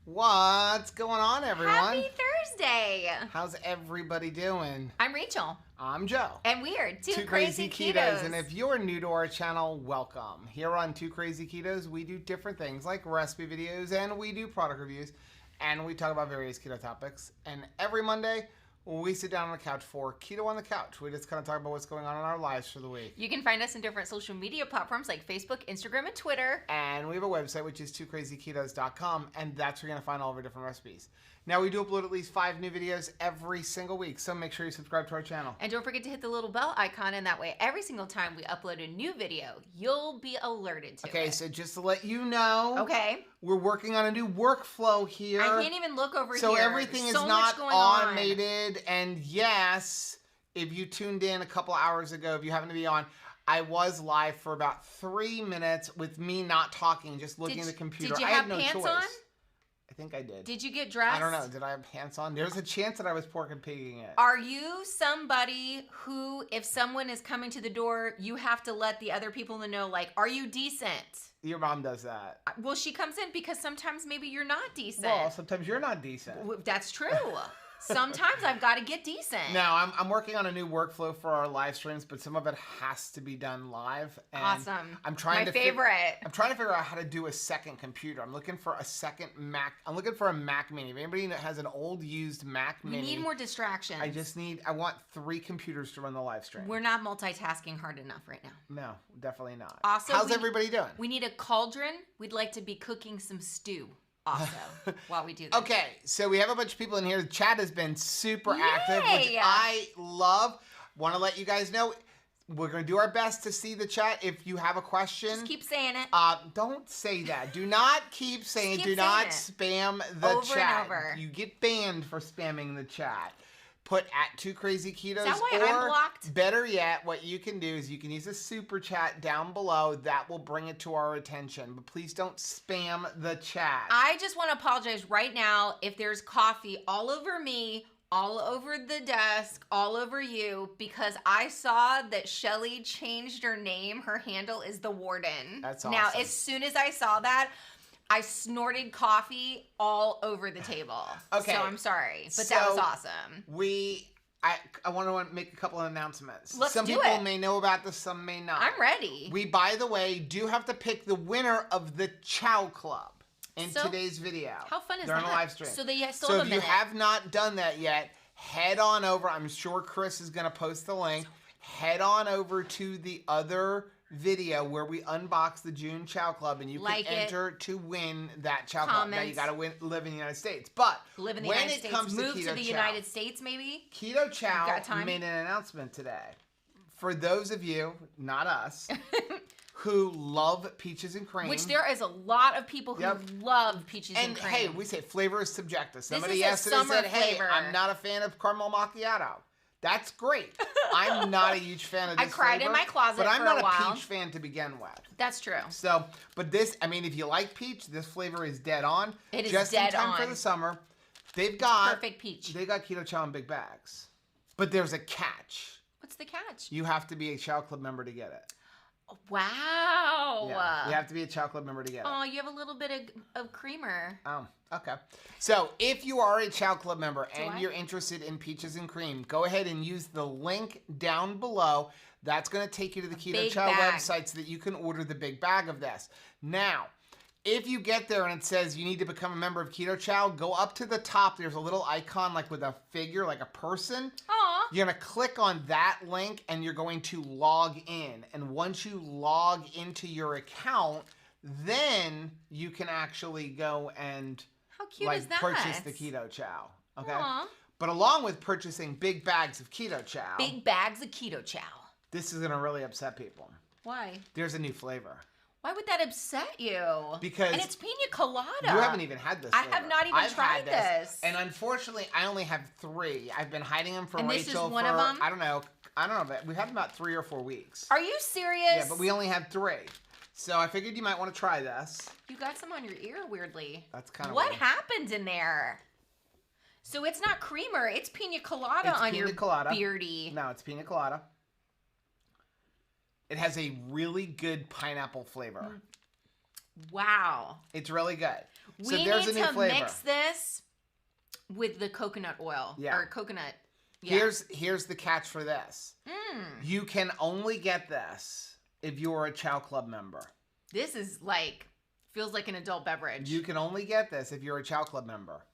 What's going on, everyone? Happy Thursday! How's everybody doing? I'm Rachel. I'm Joe. And we are Two Crazy Crazy Ketos. And if you're new to our channel, welcome. Here on Two Crazy Ketos, we do different things like recipe videos and we do product reviews. And we talk about various keto topics. And every Monday, we sit down on the couch for Keto on the Couch. We just kind of talk about what's going on in our lives for the week. You can find us in different social media platforms like Facebook, Instagram, and Twitter. And we have a website, which is twocrazyketos.com, and that's where you're going to find all of our different recipes. Now, we do upload at least 5 new videos every single week, so make sure you subscribe to our channel. And don't forget to hit the little bell icon, and that way every single time we upload a new video, you'll be alerted to it. Okay, so just to let you know, okay, we're working on a new workflow here. I can't even look over here. So everything is not automated, and yes, if you tuned in a couple hours ago, if you happen to be on, I was live for about 3 minutes with me not talking, just looking at the computer. Did you I have had no pants choice. on? I think I did. Did you get dressed? I don't know. Did I have pants on? There's a chance that I was pork and pigging it. Are you somebody who, if someone is coming to the door, you have to let the other people know, like, are you decent? Your mom does that. Well, she comes in because sometimes maybe you're not decent. Well, sometimes you're not decent. That's true. Sometimes I've got to get decent. Now, I'm working on a new workflow for our live streams, but some of it has to be done live. And awesome. I'm trying My favorite. I'm trying to figure out how to do a second computer. I'm looking for a second Mac. I'm looking for a Mac Mini. If anybody that has an old used Mac Mini. We need more distractions. I want 3 computers to run the live stream. We're not multitasking hard enough right now. No, definitely not. Also, how's everybody doing? We need a cauldron. We'd like to be cooking some stew. Also, while we do this. Okay, so we have a bunch of people in here. The chat has been super active, which Yay! I love. Want to let you guys know, we're going to do our best to see the chat. If you have a question, just keep saying it. Don't say that. Do not keep saying. Do not spam the over chat. And over. You get banned for spamming the chat. Put at Two Crazy Ketos. Is that why I'm blocked? Better yet, what you can do is you can use a super chat down below. That will bring it to our attention. But please don't spam the chat. I just want to apologize right now if there's coffee all over me, all over the desk, all over you, because I saw that Shelly changed her name. Her handle is the Warden. That's awesome. Now, as soon as I saw that, I snorted coffee all over the table. Okay. So I'm sorry, but that was awesome. I want to make a couple of announcements. Some people may know about this, some may not. I'm ready. We, by the way, do have to pick the winner of the Chow Club in today's video. How fun is that? During the live stream. So they still have a minute. If you have not done that yet, head on over. I'm sure Chris is going to post the link. Head on over to the other video where we unbox the June Chow Club, and you can enter to win that Chow Club. Now you got to live in the United States, but live in the United States. Comes move to the Chow, United States, maybe. Keto Chow made an announcement today. For those of you, not us, who love peaches and cream, which there is a lot of people who love peaches and cream. And hey, we say flavor is subjective. Somebody this is yesterday said, "Hey, I'm not a fan of caramel macchiato." That's great. I'm not a huge fan of this I cried flavor, in my closet but I'm not a peach fan to begin with. That's true. So, but this, I mean, if you like peach, this flavor is dead on. It is just dead in time on for the summer. They've got perfect peach. They got Keto Chow in big bags, but there's a catch. What's the catch? You have to be a Chow Club member to get it. Wow. Yeah, you have to be a Chow Club member to get it. Oh, you have a little bit of creamer. Oh, okay. So if you are a Chow Club member and you're interested in peaches and cream, go ahead and use the link down below. That's going to take you to the Keto Chow website so that you can order the big bag of this. Now, if you get there and it says you need to become a member of Keto Chow, go up to the top. There's a little icon like with a figure, like a person. Aw. You're going to click on that link and you're going to log in. And once you log into your account, then you can actually go and how cute is that? Purchase the Keto Chow. Okay? Aww. But along with purchasing big bags of Keto Chow. Big bags of Keto Chow. This is going to really upset people. Why? There's a new flavor. Why would that upset you? Because... And it's pina colada. You haven't even had this flavor. I have not even tried this. And unfortunately, I only have 3. I've been hiding them from Rachel for, of them? I don't know, but we've had them about 3 or 4 weeks. Are you serious? Yeah, but we only had 3. So I figured you might want to try this. You got some on your ear, weirdly. That's kind of weird. What happened in there? So it's not creamer, it's pina colada on your beardy. No, it's pina colada. It has a really good pineapple flavor. Wow. It's really good. We need to mix this with the coconut oil. Yeah. Or coconut. Yeah. Here's the catch for this. You can only get this if you're a Chow Club member. This is feels like an adult beverage. You can only get this if you're a Chow Club member.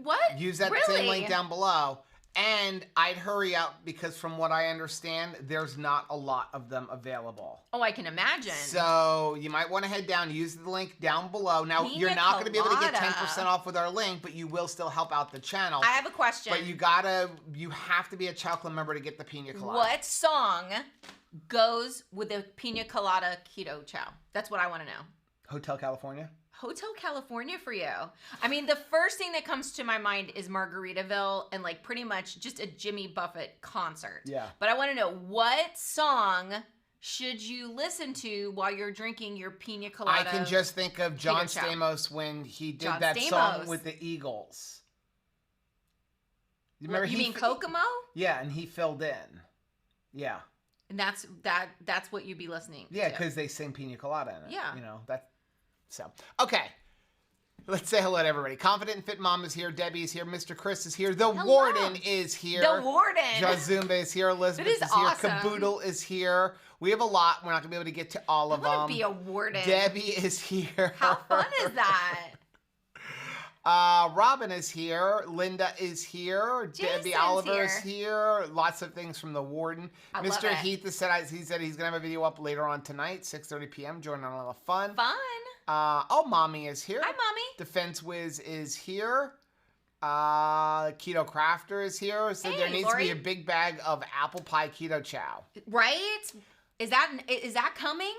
What? Use that same link down below. And I'd hurry up because from what I understand, there's not a lot of them available. Oh, I can imagine. So you might want to head down, use the link down below. Now, you're not going to be able to get 10% off with our link, but you will still help out the channel. I have a question. But you have to be a Chow Club member to get the Pina Colada. What song goes with the Pina Colada Keto Chow? That's what I want to know. Hotel California? Hotel California for you. I mean, the first thing that comes to my mind is Margaritaville and pretty much just a Jimmy Buffett concert. Yeah. But I want to know, what song should you listen to while you're drinking your Pina Colada? I can just think of John Stamos when he did song with the Eagles. You mean Kokomo? Yeah, and he filled in. Yeah. And that's what you'd be listening to. Yeah, because they sing Pina Colada in it. Yeah. So, okay. Let's say hello to everybody. Confident and Fit Mom is here. Debbie is here. Mr. Chris is here. The Warden is here. The Warden. Jazumba is here. Elizabeth is awesome. here. Caboodle is here. We have a lot. We're not going to be able to get to all of them. I want to be a warden. Debbie is here. How fun is that? Robin is here. Linda is here. Debbie Oliver is here. Lots of things from the Warden. Mr. Heath he said he's going to have a video up later on tonight, 6:30 p.m. Joining on a little fun. Mommy is here. Hi, Mommy. Defense Wiz is here. Keto Crafter is here. So there needs to be a big bag of apple pie keto chow. Right? Is that coming?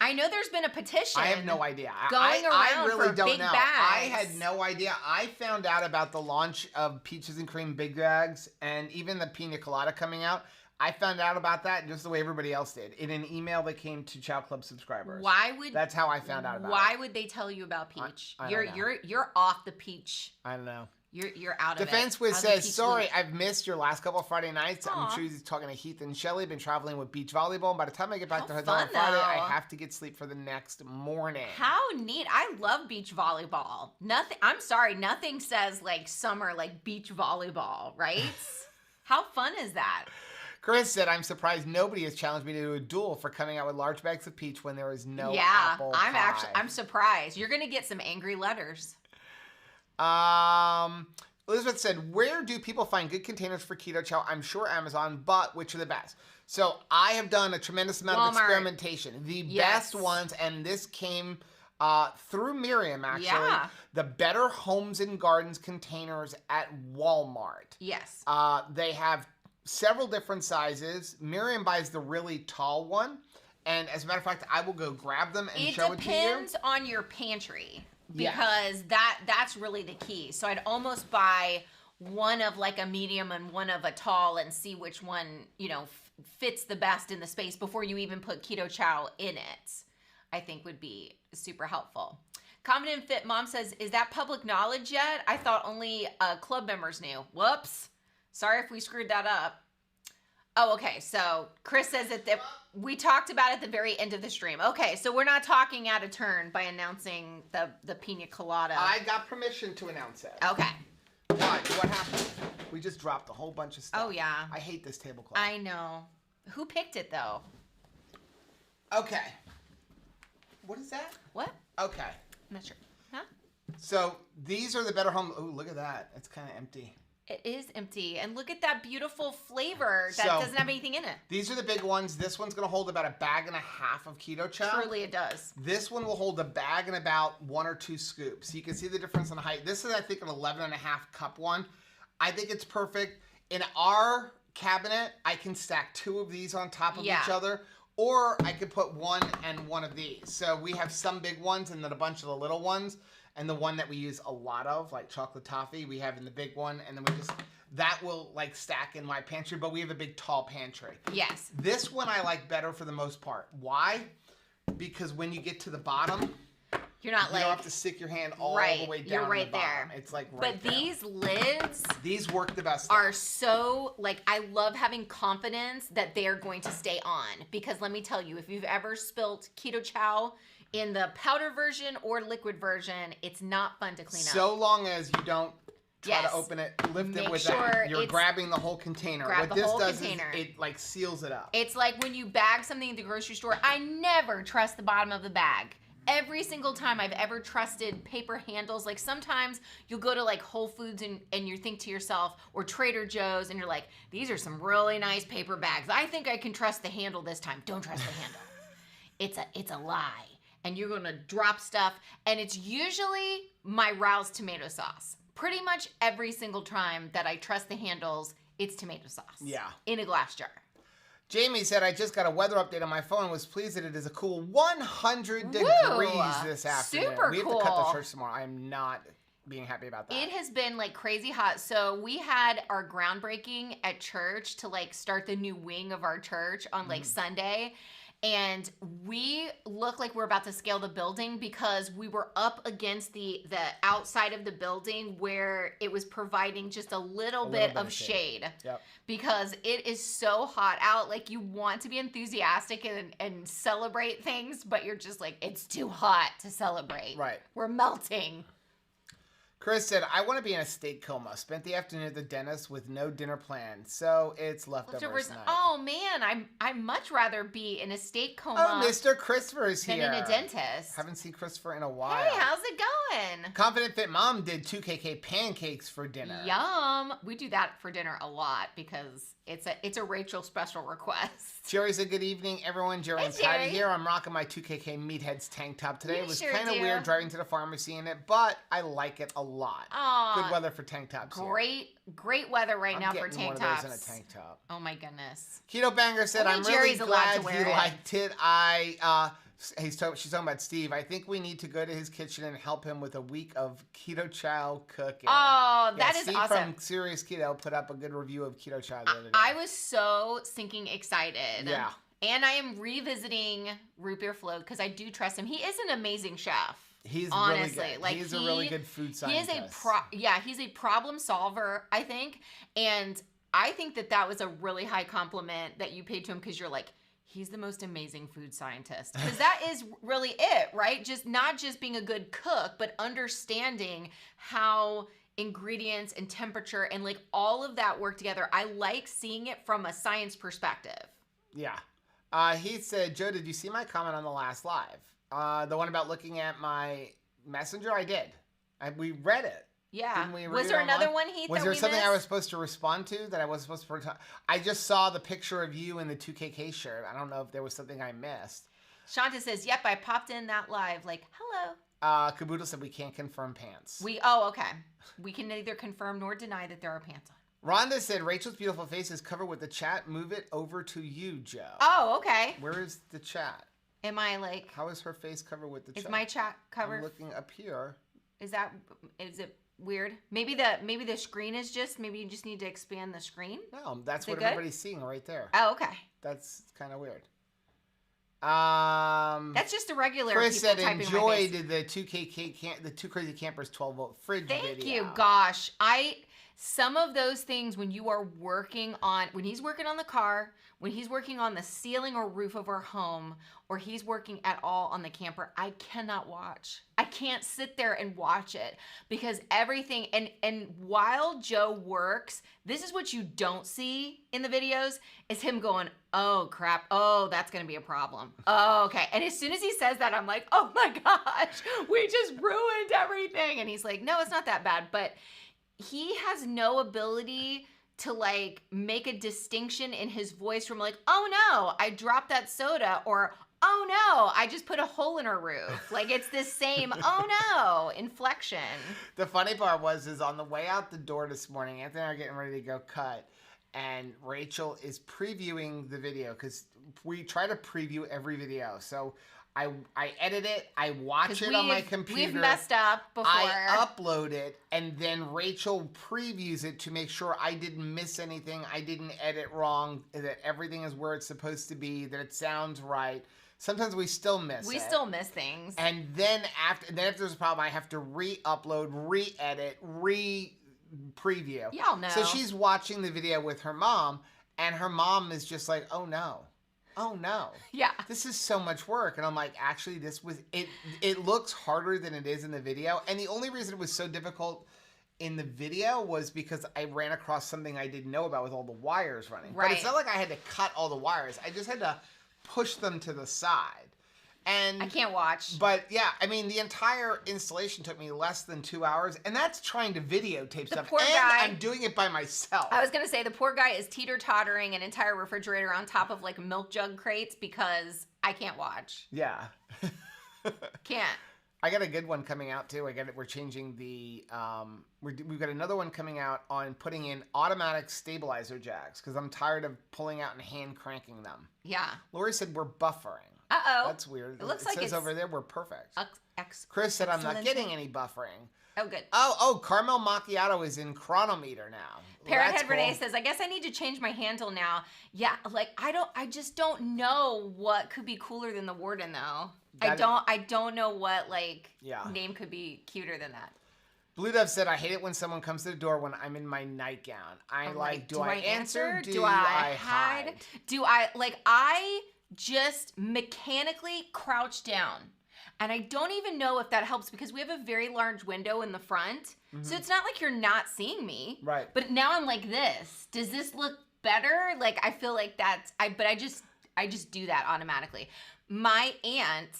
I know there's been a petition. I have no idea. Going around I really for don't big know. bags. I had no idea. I found out about the launch of Peaches and Cream Big Bags and even the Pina Colada coming out. I found out about that just the way everybody else did in an email that came to Chow Club subscribers. That's how I found out about it. Why would they tell you about peach? I don't know. You're off the peach. I don't know. You're out of Defense it. Wiz says, sorry, I've missed your last couple of Friday nights. I'm sure he's talking to Heath and Shelly. Been traveling with beach volleyball. And by the time I get back to hotel on Friday, I have to get sleep for the next morning. How neat. I love beach volleyball. I'm sorry, nothing says summer like beach volleyball, right? How fun is that? Chris said, I'm surprised nobody has challenged me to do a duel for coming out with large bags of peach when there is no apple pie. I'm surprised. You're going to get some angry letters. Elizabeth said, where do people find good containers for keto chow? I'm sure Amazon, but which are the best? So I have done a tremendous amount of experimentation. The best ones, and this came through Miriam, actually. Yeah. The Better Homes and Gardens containers at Walmart. Yes. They have several different sizes. Miriam buys the really tall one. And as a matter of fact, I will go grab them and show it to you. It depends on your pantry. Because that's really the key. So I'd almost buy one of a medium and one of a tall and see which one, fits the best in the space before you even put keto chow in it. I think would be super helpful. Confident Fit Mom says, is that public knowledge yet? I thought only club members knew. Whoops. Sorry if we screwed that up. Oh, okay. So Chris says that we talked about it at the very end of the stream. Okay, so we're not talking out of turn by announcing the Pina Colada. I got permission to announce it. Okay. Why? What happened? We just dropped a whole bunch of stuff. Oh, yeah. I hate this tablecloth. I know. Who picked it, though? Okay. What is that? What? Okay. I'm not sure. Huh? So these are the Better Home. Oh, look at that. It's kind of empty. It is empty. And look at that beautiful flavor that doesn't have anything in it. These are the big ones. This one's going to hold about 1.5 bags of keto chow. Truly it does. This one will hold 1 bag and about 1 or 2 scoops. You can see the difference in height. This is, I think, an 11.5 cup one. I think it's perfect. In our cabinet, I can stack 2 of these on top of each other. Or I could put 1 and 1 of these. So we have some big ones and then a bunch of the little ones. And the one that we use a lot of, like chocolate toffee, we have in the big one. And then that will stack in my pantry, but we have a big tall pantry. Yes. This one I like better for the most part. Why? Because when you get to the bottom, you don't have to stick your hand all the way down. You're right to the there. Bottom. It's right But there. These lids, these work the best. Are so I love having confidence that they're going to stay on, because let me tell you, if you've ever spilt keto chow In the powder version or liquid version, it's not fun to clean up. So long as you don't try to open it, lift it with that. You're grabbing the whole container. What this does is it like seals it up. It's like when you bag something at the grocery store. I never trust the bottom of the bag. Every single time I've ever trusted paper handles, like sometimes you'll go to like Whole Foods and you think to yourself, or Trader Joe's, and you're like, these are some really nice paper bags. I think I can trust the handle this time. Don't trust the handle. It's a lie. And you're gonna drop stuff. And it's usually my Rouse tomato sauce. Pretty much every single time that I trust the handles, it's tomato sauce. Yeah. In a glass jar. Jamie said, I just got a weather update on my phone and was pleased that it is a cool 100 degrees this afternoon. Super we have to cut the shorts tomorrow. I am not being happy about that. It has been like crazy hot. So we had our groundbreaking at church to like start the new wing of our church on like Sunday. And we look like we're about to scale the building because we were up against the outside of the building where it was providing just a little bit of shade. Yep. Because it is so hot out. Like you want to be enthusiastic and celebrate things, but you're just like, it's too hot to celebrate. Right. We're melting. Chris said, I want to be in a steak coma. Spent the afternoon at the dentist with no dinner planned, so it's leftovers night. Oh, man. I'd much rather be in a steak coma. Oh, Mr. Christopher is here. Than in a dentist. Haven't seen Christopher in a while. Hey, how's it going? Confident Fit Mom did 2KK pancakes for dinner. Yum. We do that for dinner a lot because it's a Rachel special request. Jerry said, good evening, everyone. Jerry and Patty here. I'm rocking my 2KK Meatheads tank top today. It was kind of weird driving to the pharmacy in it, but I like it a lot. Aww, good weather for tank tops. Great weather right now for tank tops. I'm getting one of those in a tank top. Oh my goodness. Keto Banger said, I'm really glad he liked it. She's talking about Steve. I think we need to go to his kitchen and help him with a week of Keto Chow cooking. Oh, that is Steve awesome. Steve from Serious Keto put up a good review of Keto Chow the other day. I was so stinking excited. Yeah. And I am revisiting Root Beer Float because I do trust him. He is an amazing chef. He's honestly really good. Like he's a really good food scientist. He's a problem solver, I think. And I think that was a really high compliment that you paid to him because you're like, he's the most amazing food scientist. Because that is really it, right? Just not just being a good cook, but understanding how ingredients and temperature and like all of that work together. I like seeing it from a science perspective. Yeah. He said, Joe, did you see my comment on the last live? The one about looking at my messenger? I did. We read it. Yeah. Didn't we read was there another one, Heath, Was there something I was supposed to respond to that I wasn't supposed to? I just saw the picture of you in the 2KK shirt. I don't know if there was something I missed. Shanta says, yep, I popped in that live. Like, hello. Kaboodle said we can't confirm pants. Okay. We can neither confirm nor deny that there are pants on. Rhonda said, Rachel's beautiful face is covered with the chat. Move it over to you, Joe. Oh, okay. Where is the chat? Am I like... How is her face covered with the chat? Is my chat covered? I'm looking up here. Is it weird? Maybe the screen is just... Maybe you just need to expand the screen? No, that's what everybody's seeing right there. Oh, okay. That's kind of weird. That's just a regular. Chris said enjoyed the 2KK the 2 Crazy Campers 12-volt fridge video. Thank you. Gosh, some of those things when you are working on, when he's working on the car, when he's working on the ceiling or roof of our home, or he's working at all on the camper, I cannot watch. I can't sit there and watch it because everything, and while Joe works, this is what you don't see in the videos, is him going, oh crap, oh, that's gonna be a problem. Oh, okay. And as soon as he says that, I'm like, oh my gosh, we just ruined everything. And he's like, no, it's not that bad. But he has no ability to like make a distinction in his voice from like, oh no, I dropped that soda, or oh no, I just put a hole in her roof. Like it's this same, oh no, inflection. The funny part is on the way out the door this morning, Anthony and I are getting ready to go cut, and Rachel is previewing the video because we try to preview every video. So I edit it, I watch it on my computer. We've messed up before. I upload it, and then Rachel previews it to make sure I didn't miss anything, I didn't edit wrong, that everything is where it's supposed to be, that it sounds right. Sometimes we still miss We still miss things. And then if there's a problem, I have to re-upload, re-edit, re-preview. Y'all know. So she's watching the video with her mom, and her mom is just like, oh no. oh no. Yeah. This is so much work. And I'm like, actually, it looks harder than it is in the video. And the only reason it was so difficult in the video was because I ran across something I didn't know about with all the wires running. Right. But it's not like I had to cut all the wires. I just had to push them to the side. And I can't watch. But yeah, I mean, the entire installation took me less than 2 hours, and that's trying to videotape stuff. Poor and guy. I'm doing it by myself. I was gonna say the poor guy is teeter-tottering an entire refrigerator on top of like milk jug crates because I can't watch. Yeah. Can't. I got a good one coming out too. We're changing the we've got another one coming out on putting in automatic stabilizer jacks because I'm tired of pulling out and hand cranking them. Yeah. Lori said we're buffering. Uh-oh. That's weird. It looks it like says it's over there we're perfect. Chris Chris said I'm not getting any buffering. Oh, good. Oh, caramel macchiato is in chronometer now. Parrothead Renee says, I guess I need to change my handle now. Yeah, like I just don't know what could be cooler than the Warden though. I don't know what name could be cuter than that. Blue Dove said, I hate it when someone comes to the door when I'm in my nightgown. I'm like, do I answer? Do I hide? I just mechanically crouch down. And I don't even know if that helps because we have a very large window in the front. Mm-hmm. So it's not like you're not seeing me. Right. But now I'm like this. Does this look better? Like, I feel like I just do that automatically. My aunt,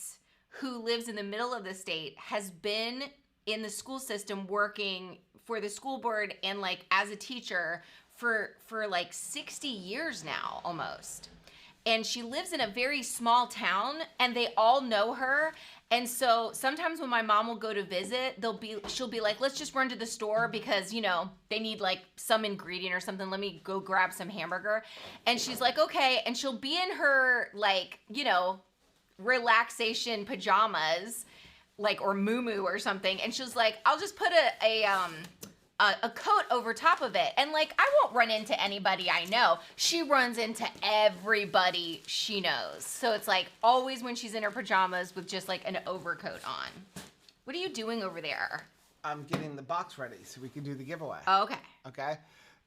who lives in the middle of the state, has been in the school system working for the school board and like as a teacher for like 60 years now almost. And she lives in a very small town and they all know her. And so sometimes when my mom will go to visit, she'll be like, let's just run to the store because, they need like some ingredient or something. Let me go grab some hamburger. And she's like, okay. And she'll be in her relaxation pajamas, or muumuu or something. And she's like, I'll just put a coat over top of it. And I won't run into anybody I know. She runs into everybody she knows. So it's always when she's in her pajamas with just an overcoat on. What are you doing over there? I'm getting the box ready so we can do the giveaway. Oh, okay. Okay.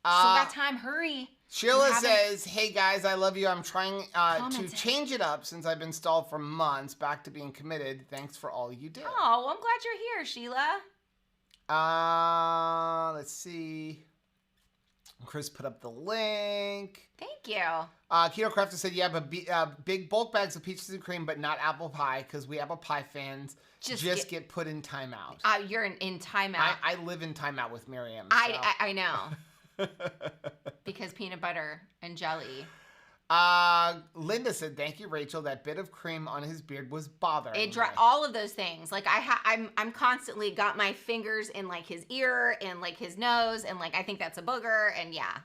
Still got time. Hurry. Sheila says, hey guys, I love you. I'm trying to change it up since I've been stalled for months. Back to being committed. Thanks for all you do. Oh, well, I'm glad you're here, Sheila. Let's see. Chris put up the link. Thank you. Keto Crafter said, yeah, but big bulk bags of peaches and cream, but not apple pie, because we apple pie fans just get put in timeout. You're in timeout. I live in timeout with Miriam. So. I know. Because peanut butter and jelly. Linda said, thank you, Rachel. That bit of cream on his beard was bothering me. All of those things. I'm constantly got my fingers in his ear and his nose and I think that's a booger and yeah.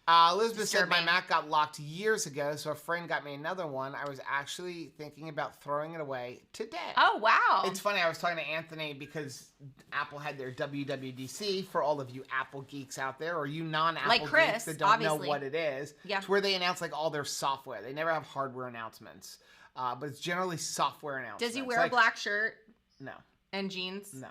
Elizabeth said my Mac got locked years ago, so a friend got me another one. I was actually thinking about throwing it away today. Oh, wow. It's funny, I was talking to Anthony because Apple had their WWDC for all of you Apple geeks out there, or you non-Apple geeks that don't know what it is. Yeah. It's where they announce all their software. They never have hardware announcements, but it's generally software announcements. Does he wear a black shirt? No. And jeans? No.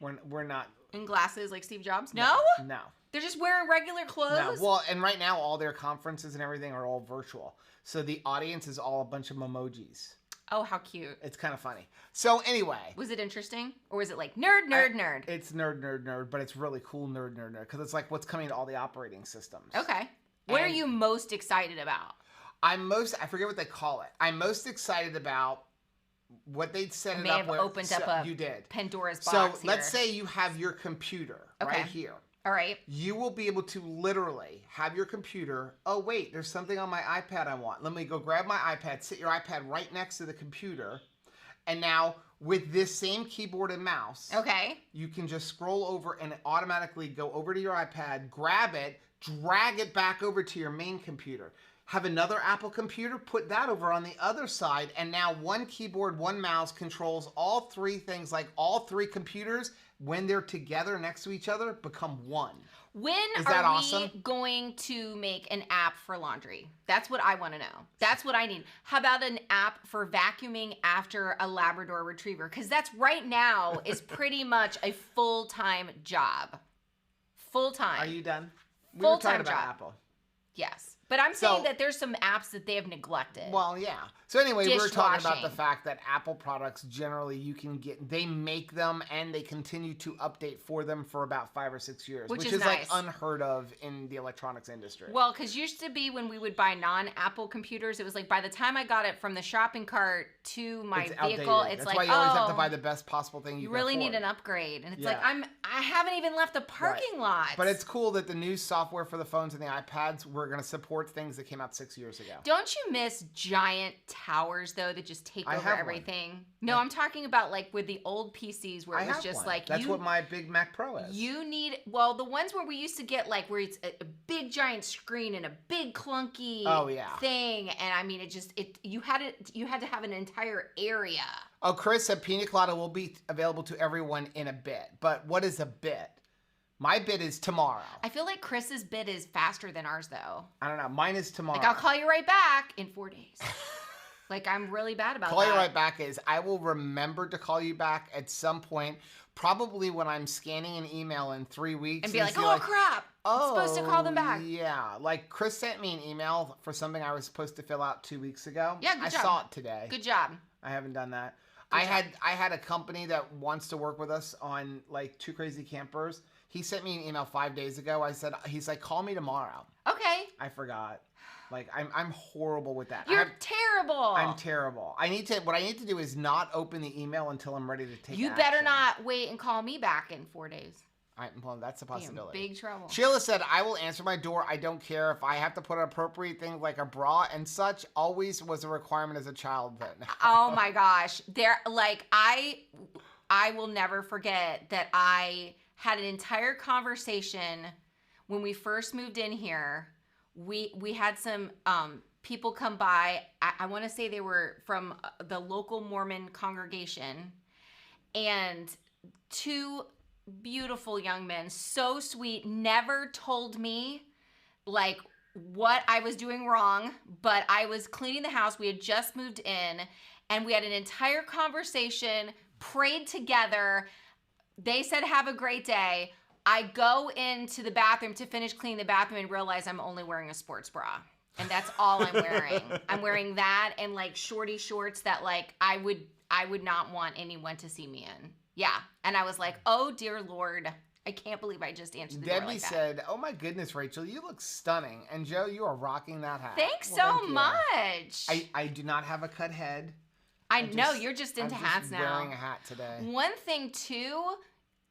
We're not. And glasses like Steve Jobs? No? No. They're just wearing regular clothes? No. Well, and right now all their conferences and everything are all virtual. So the audience is all a bunch of emojis. Oh, how cute. It's kind of funny. So anyway. Was it interesting? Or was it nerd? It's nerd, but it's really cool nerd. Because it's what's coming to all the operating systems. Okay. What are you most excited about? I forget what they call it. I'm most excited about what they'd set it up. May have opened up you did. Pandora's box So let's say you have your computer right here. All right. You will be able to literally have your computer. Oh, wait, there's something on my iPad I want. Let me go grab my iPad, sit your iPad right next to the computer. And now with this same keyboard and mouse, you can just scroll over and automatically go over to your iPad, grab it, drag it back over to your main computer. Have another Apple computer, put that over on the other side, and now one keyboard, one mouse controls all three things. All three computers, when they're together next to each other, become one. When Is that are awesome? we going to make an app for laundry? That's what I want to know. That's what I need. How about an app for vacuuming after a Labrador Retriever? Because that's right now is pretty much a full-time job. Full-time. Are you done? Full-time about job. Apple. Yes. But I'm saying that there's some apps that they have neglected. Well, yeah. So anyway, we were talking about the fact that Apple products generally they make them and they continue to update for them for about 5 or 6 years, which is nice. Like unheard of in the electronics industry. Well, because used to be when we would buy non-Apple computers, it was like by the time I got it from the shopping cart to my vehicle, it's That's like, why you always have to buy the best possible thing you can really afford. need an upgrade. And it's like, I haven't even left the parking lot. But it's cool that the new software for the phones and the iPads, we're going to support things that came out 6 years ago. Don't you miss giant towers, though, that just take over everything? One. No, I'm talking about like with the old PCs where it was just like... That's what my big Mac Pro is. You need... Well, the ones where we used to get like where it's a big giant screen and a big clunky thing. And I mean, you had to have an entire area. Oh, Chris said Pina Colada will be available to everyone in a bit. But what is a bit? My bid is tomorrow. I feel like Chris's bid is faster than ours, though. I don't know. Mine is tomorrow. Like, I'll call you right back in 4 days. Like, I'm really bad about that. Call you right back is I will remember to call you back at some point, probably when I'm scanning an email in 3 weeks. And be like, oh, crap. I'm supposed to call them back. Yeah. Like, Chris sent me an email for something I was supposed to fill out 2 weeks ago. Yeah, good job. I saw it today. Good job. I haven't done that. I had a company that wants to work with us on, like, Two Crazy Campers. He sent me an email 5 days ago. He's like, call me tomorrow. Okay. I forgot. Like, I'm horrible with that. You're terrible. I'm terrible. What I need to do is not open the email until I'm ready to take action. You better not wait and call me back in 4 days. Well, that's a possibility. You're in big trouble. Sheila said, I will answer my door. I don't care if I have to put appropriate things like a bra and such. Always was a requirement as a child then. Oh my gosh. I will never forget that I had an entire conversation when we first moved in here. We had some people come by. I want to say they were from the local Mormon congregation, and 2 beautiful young men, so sweet, never told me like what I was doing wrong, but I was cleaning the house. We had just moved in, and we had an entire conversation, prayed together. They said, have a great day. I go into the bathroom to finish cleaning the bathroom and realize I'm only wearing a sports bra. And that's all I'm wearing. I'm wearing that and like shorty shorts that like I would not want anyone to see me in. Yeah. And I was like, oh dear Lord, I can't believe I just answered the door like that. Debbie said, oh my goodness, Rachel, you look stunning. And Joe, you are rocking that hat. Thanks so much. I do not have a cut head. I know, you're just into hats now. I'm wearing a hat today. One thing too,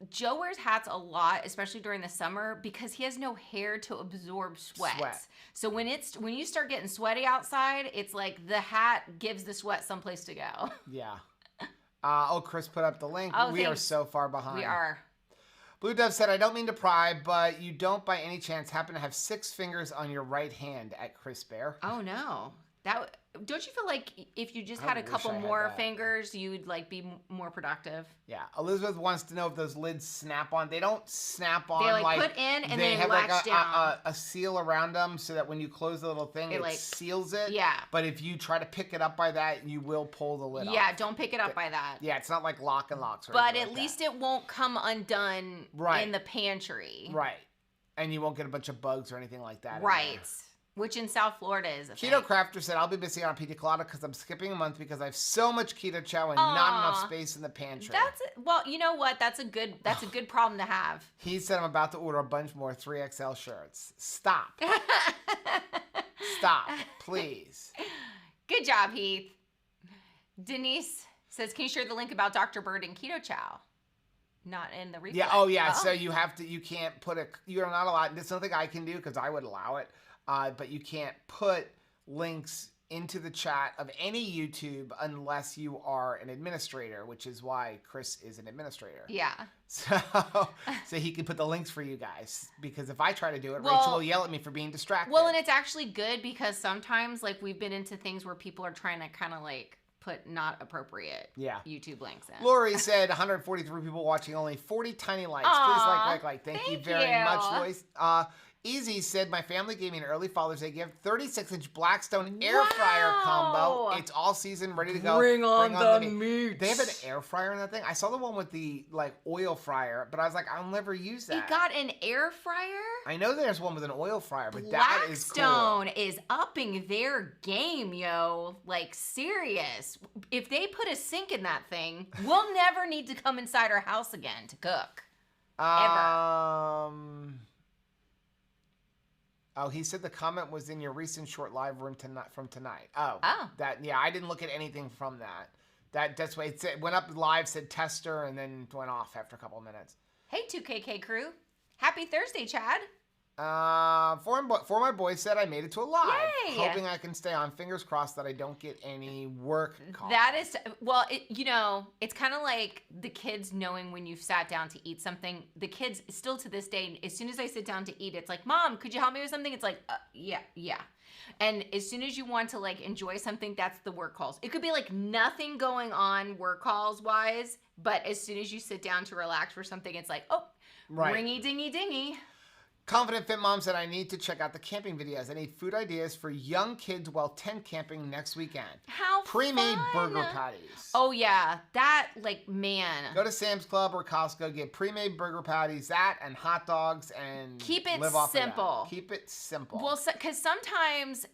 Joe wears hats a lot, especially during the summer, because he has no hair to absorb sweat. So when you start getting sweaty outside, it's like the hat gives the sweat someplace to go. Yeah. Chris put up the link. We are so far behind. We are. Blue Dove said, I don't mean to pry, but you don't by any chance happen to have 6 fingers on your right hand at Chris Bear? Oh, no. Don't you feel like if you just had a couple more fingers, you'd like be more productive? Yeah. Elizabeth wants to know if those lids snap on. They don't snap on. They like put in and then latch down. A seal around them so that when you close the little thing, it seals it. Yeah. But if you try to pick it up by that, you will pull the lid off. Yeah, don't pick it up by that. Yeah, it's not like lock and locks. But at least it won't come undone in the pantry. Right. And you won't get a bunch of bugs or anything like that. Right. Which in South Florida is a Keto Crafter said, I'll be missing out on Pina Colada because I'm skipping a month because I have so much keto chow and not enough space in the pantry. Well, you know what? That's a good problem to have. He said, I'm about to order a bunch more 3XL shirts. Stop. Stop, please. Good job, Heath. Denise says, can you share the link about Dr. Bird and keto chow? Not in the replay. Yeah, oh yeah, so you can't put you're not allowed, there's nothing I can do because I would allow it. But you can't put links into the chat of any YouTube unless you are an administrator, which is why Chris is an administrator. Yeah. So he can put the links for you guys. Because if I try to do it, Rachel will yell at me for being distracted. Well, and it's actually good because sometimes like we've been into things where people are trying to kind of like put not appropriate YouTube links in. Lori said 143 people watching, only 40 tiny likes. Please like. Thank you very much, Lois. Easy said, my family gave me an early Father's Day gift, 36-inch Blackstone air fryer combo. It's all season, ready to go. Bring on the meat. They have an air fryer in that thing. I saw the one with the oil fryer, but I was like, I'll never use that. You got an air fryer? I know there's one with an oil fryer, but that is cool. Blackstone is upping their game, yo. Like, serious. If they put a sink in that thing, we'll never need to come inside our house again to cook. Ever. Oh, he said the comment was in your recent short live room from tonight. Oh. Yeah, I didn't look at anything from that. That's why it went up live, said tester, and then went off after a couple of minutes. Hey, 2KK crew. Happy Thursday, Chad. For my boy said I made it to a live. Yay. Hoping I can stay on. Fingers crossed that I don't get any work calls. That is, well, it's kind of like the kids knowing when you've sat down to eat something. The kids, still to this day, as soon as I sit down to eat, it's like, Mom, could you help me with something? It's like, yeah. And as soon as you want to enjoy something, that's the work calls. It could be nothing going on work calls wise, but as soon as you sit down to relax for something, it's like, oh, right. Ringy dingy dingy. Confident Fit Mom said, I need to check out the camping videos. I need food ideas for young kids while tent camping next weekend. How Pre-made burger patties. Oh, yeah. That, man. Go to Sam's Club or Costco, get pre-made burger patties, that, and hot dogs, and keep it live off simple. Of that. Keep it simple. Well, because sometimes,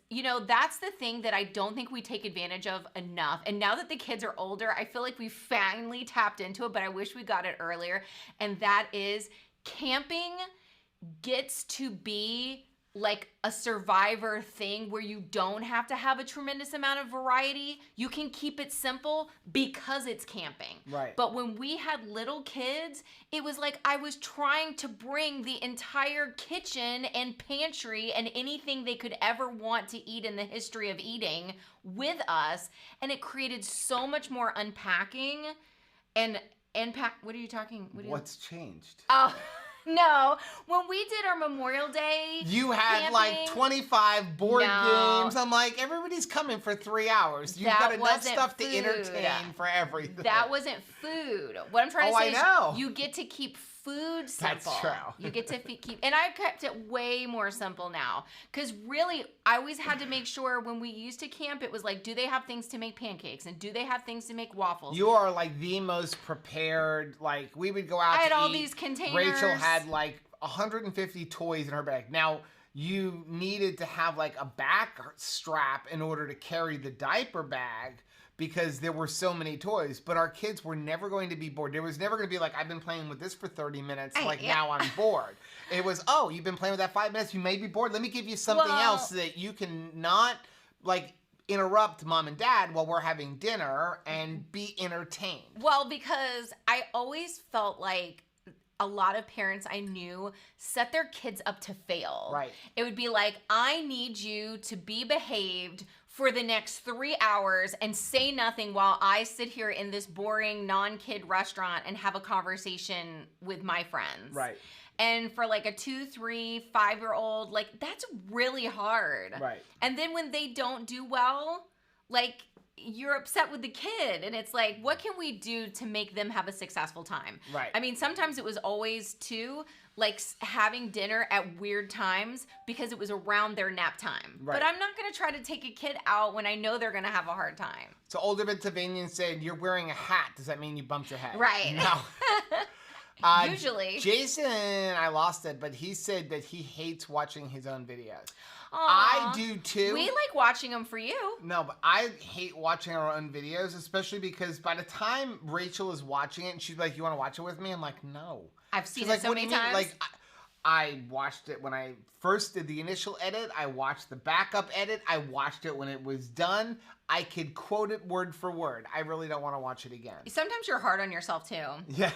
that's the thing that I don't think we take advantage of enough. And now that the kids are older, I feel like we finally tapped into it, but I wish we got it earlier. And that is camping gets to be a survivor thing where you don't have to have a tremendous amount of variety. You can keep it simple because it's camping. Right. But when we had little kids, it was like I was trying to bring the entire kitchen and pantry and anything they could ever want to eat in the history of eating with us. And it created so much more unpacking and what are you talking? What's changed? Oh, no, when we did our Memorial Day you had camping, 25 board games. I'm like, everybody's coming for 3 hours. You've got enough stuff to entertain for everything. That wasn't food. What I'm trying to say is you get to keep food simple. That's true. You get to keep, and I've kept it way more simple now. Because really, I always had to make sure when we used to camp, it was do they have things to make pancakes? And do they have things to make waffles? You are the most prepared. We would go out to eat. I had all these containers. Rachel had 150 toys in her bag. Now, you needed to have a back strap in order to carry the diaper bag, because there were so many toys, but our kids were never going to be bored. There was never going to be I've been playing with this for 30 minutes, now I'm bored. It was, oh, you've been playing with that 5 minutes, you may be bored. Let me give you something else so that you can not, interrupt Mom and Dad while we're having dinner and be entertained. Well, because I always felt a lot of parents I knew set their kids up to fail. Right. It would be I need you to be behaved for the next 3 hours and say nothing while I sit here in this boring non-kid restaurant and have a conversation with my friends. Right. And for a 2, 3, 5-year-old, that's really hard. Right. And then when they don't do well, you're upset with the kid, and it's what can we do to make them have a successful time? Right. I mean, sometimes it was always too, having dinner at weird times because it was around their nap time. Right. But I'm not going to try to take a kid out when I know they're going to have a hard time. So Older Pennsylvanian said, you're wearing a hat. Does that mean you bumped your head? Right. No. Usually. Jason, I lost it, but he said that he hates watching his own videos. Aww. I do too. We like watching them for you. No, but I hate watching our own videos, especially because by the time Rachel is watching it and she's like, you want to watch it with me? I'm like, no. I've seen it so many times. I watched it when I first did the initial edit. I watched the backup edit. I watched it when it was done. I could quote it word for word. I really don't want to watch it again. Sometimes you're hard on yourself too. Yeah.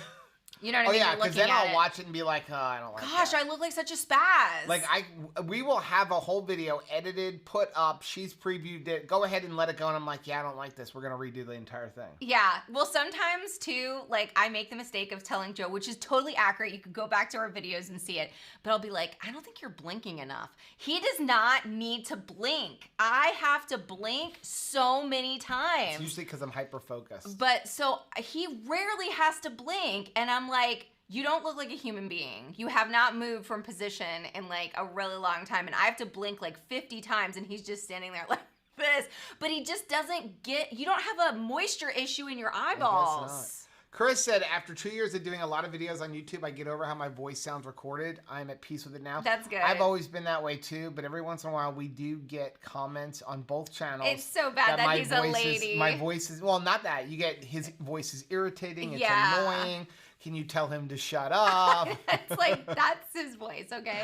You know what I mean? Oh, yeah, because then I'll watch it and be like, oh, I don't like Gosh, that. I look like such a spaz. We will have a whole video edited, put up, she's previewed it, go ahead and let it go, and I'm like, yeah, I don't like this. We're going to redo the entire thing. Yeah. Well, sometimes, too, I make the mistake of telling Joe, which is totally accurate. You could go back to our videos and see it. But I'll be like, I don't think you're blinking enough. He does not need to blink. I have to blink so many times. It's usually because I'm hyper-focused. But, so, he rarely has to blink, and I'm like, you don't look like a human being. You have not moved from position in like a really long time. And I have to blink like 50 times and he's just standing there like this. But he just doesn't get, you don't have a moisture issue in your eyeballs. I guess not. Chris said, after 2 years of doing a lot of videos on YouTube, I get over how my voice sounds recorded. I'm at peace with it now. That's good. I've always been that way too, but every once in a while we do get comments on both channels. It's so bad that he's a lady. My voice is, well, not that. You get his voice is irritating. It's annoying. Can you tell him to shut up? It's like, that's his voice, okay?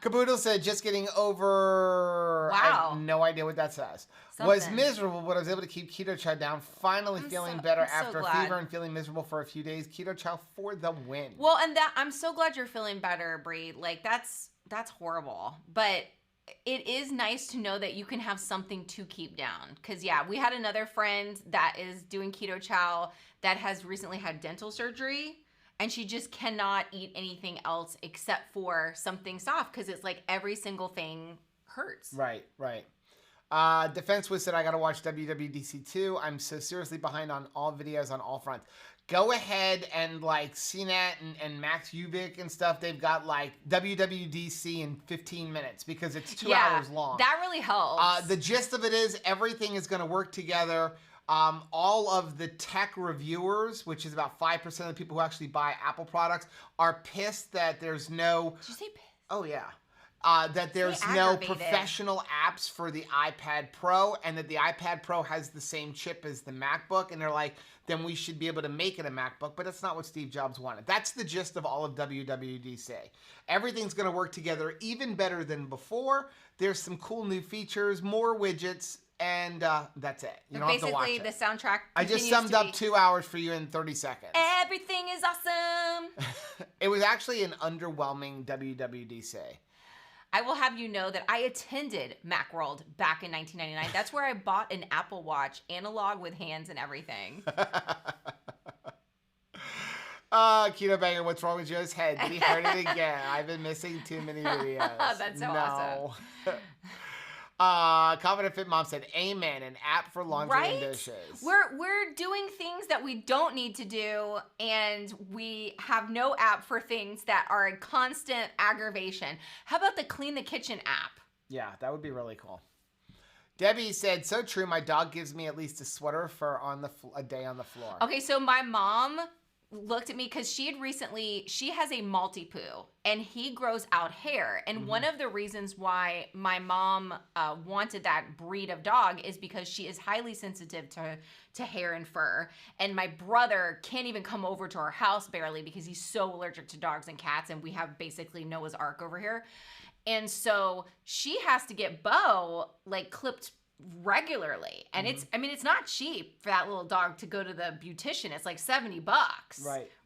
Caboodle said, just getting over. Wow. I have no idea what that says. Was miserable, but I was able to keep keto chow down. Finally feeling better after a fever and feeling miserable for a few days. Keto chow for the win. Well, and that I'm so glad you're feeling better, Bree. Like, that's horrible. But it is nice to know that you can have something to keep down. Because, yeah, we had another friend that is doing keto chow that has recently had dental surgery. And she just cannot eat anything else except for something soft. Because it's like every single thing hurts. Right. Defense was said, I got to watch WWDC 2. I'm so seriously behind on all videos on all fronts. Go ahead and like CNET and Max Ubik and stuff. They've got like WWDC in 15 minutes because it's 2 hours long. That really helps. The gist of it is everything is going to work together. All of the tech reviewers, which is about 5% of the people who actually buy Apple products, are pissed that there's no... Did you say pissed? Oh, yeah. That there's no professional apps for the iPad Pro, and that the iPad Pro has the same chip as the MacBook, and they're like, then we should be able to make it a MacBook, but that's not what Steve Jobs wanted. That's the gist of all of WWDC. Everything's going to work together even better than before. There's some cool new features, more widgets, and that's it. You don't have to watch it. Basically, the soundtrack I just summed up 2 hours for you in 30 seconds. Everything is awesome. It was actually an underwhelming WWDC. I will have you know that I attended Macworld back in 1999. That's where I bought an Apple Watch, analog with hands and everything. Keto Banger, what's wrong with Joe's head? Did he hurt it again? I've been missing too many videos. That's so awesome. Confident Fit Mom said, amen, an app for laundry and dishes. We're doing things that we don't need to do, and we have no app for things that are a constant aggravation. How about the Clean the Kitchen app? Yeah, that would be really cool. Debbie said, so true, my dog gives me at least a sweater for a day on the floor. Okay, so my mom looked at me because she has a Maltipoo and he grows out hair. And one of the reasons why my mom wanted that breed of dog is because she is highly sensitive to hair and fur. And my brother can't even come over to our house barely because he's so allergic to dogs and cats. And we have basically Noah's Ark over here. And so she has to get Bo like clipped regularly, and it's not cheap for that little dog to go to the beautician. It's like $70.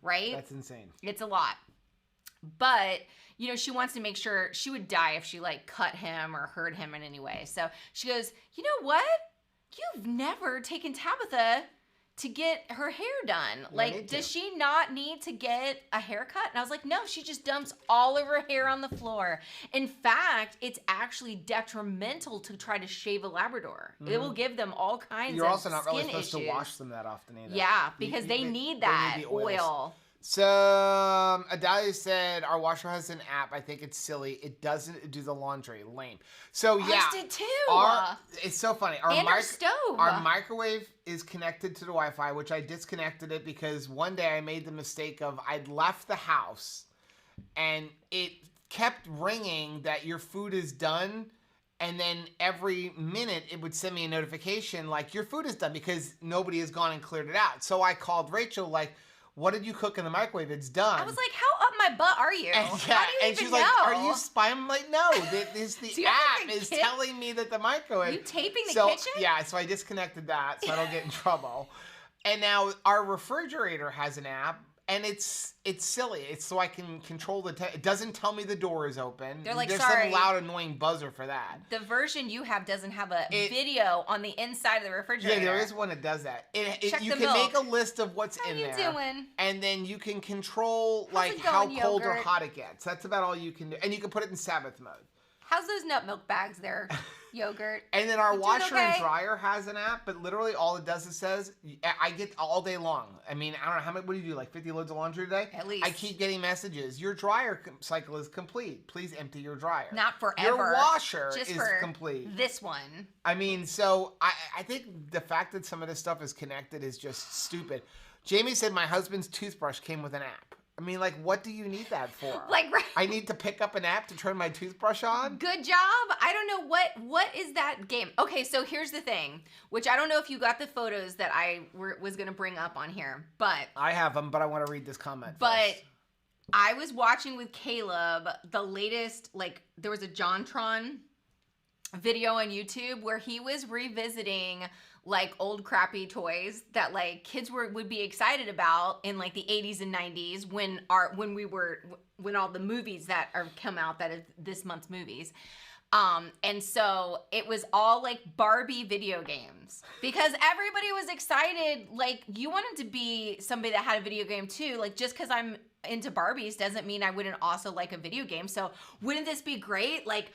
Right, that's insane. It's a lot. But she wants to make sure. She would die if she like cut him or hurt him in any way. So she goes, you know what, you've never taken Tabitha to get her hair done. Like, does she not need to get a haircut? And I was like, no, she just dumps all of her hair on the floor. In fact, it's actually detrimental to try to shave a Labrador. It will give them all kinds of skin issues. You're also not really supposed to wash them that often either. Yeah, because they need that oil. So, Adalia said, our washer has an app. I think it's silly. It doesn't do the laundry. Lame. So, yeah. Ours did too. It's so funny. Our stove. Our microwave is connected to the Wi-Fi, which I disconnected it because one day I made the mistake of I'd left the house and it kept ringing that your food is done. And then every minute it would send me a notification like your food is done because nobody has gone and cleared it out. So I called Rachel like, what did you cook in the microwave? It's done. I was like, how up my butt are you? How do you even she's know? Like, are you spying? I'm like, no. The app is telling me that the microwave. Are you taping the kitchen? Yeah, so I disconnected that so I don't get in trouble. And now our refrigerator has an app. And it's silly. It's so I can control it doesn't tell me the door is open. They're like, there's sorry. some loud, annoying buzzer for that. The version you have doesn't have a video on the inside of the refrigerator. Yeah, there is one that does that. You can milk. make a list of what's in there. How you doing? And then you can control like how cold or hot it gets. That's about all you can do. And you can put it in Sabbath mode. How's those nut milk bags there? Yogurt. And then our washer and dryer has an app, but literally all it does is says, I get all day long. I mean, I don't know, how many, what do you do, like 50 loads of laundry a day? At least. I keep getting messages. Your dryer cycle is complete. Please empty your dryer. Not forever. Your washer just is for complete. This one. I mean, so I think the fact that some of this stuff is connected is just stupid. Jamie said my husband's toothbrush came with an app. I mean, like, what do you need that for? Like, right. I need to pick up an app to turn my toothbrush on? Good job. I don't know what is that game. Okay, so here's the thing, which I don't know if you got the photos that I was going to bring up on here, but... I have them, but I want to read this comment But first. I was watching with Caleb the latest, like, there was a JonTron video on YouTube where he was revisiting like old crappy toys that like kids would be excited about in like the 80s and 90s when all the movies that are come out that is this month's movies. And so it was all like Barbie video games because everybody was excited. Like you wanted to be somebody that had a video game too. Like just because I'm into Barbies doesn't mean I wouldn't also like a video game. So wouldn't this be great? Like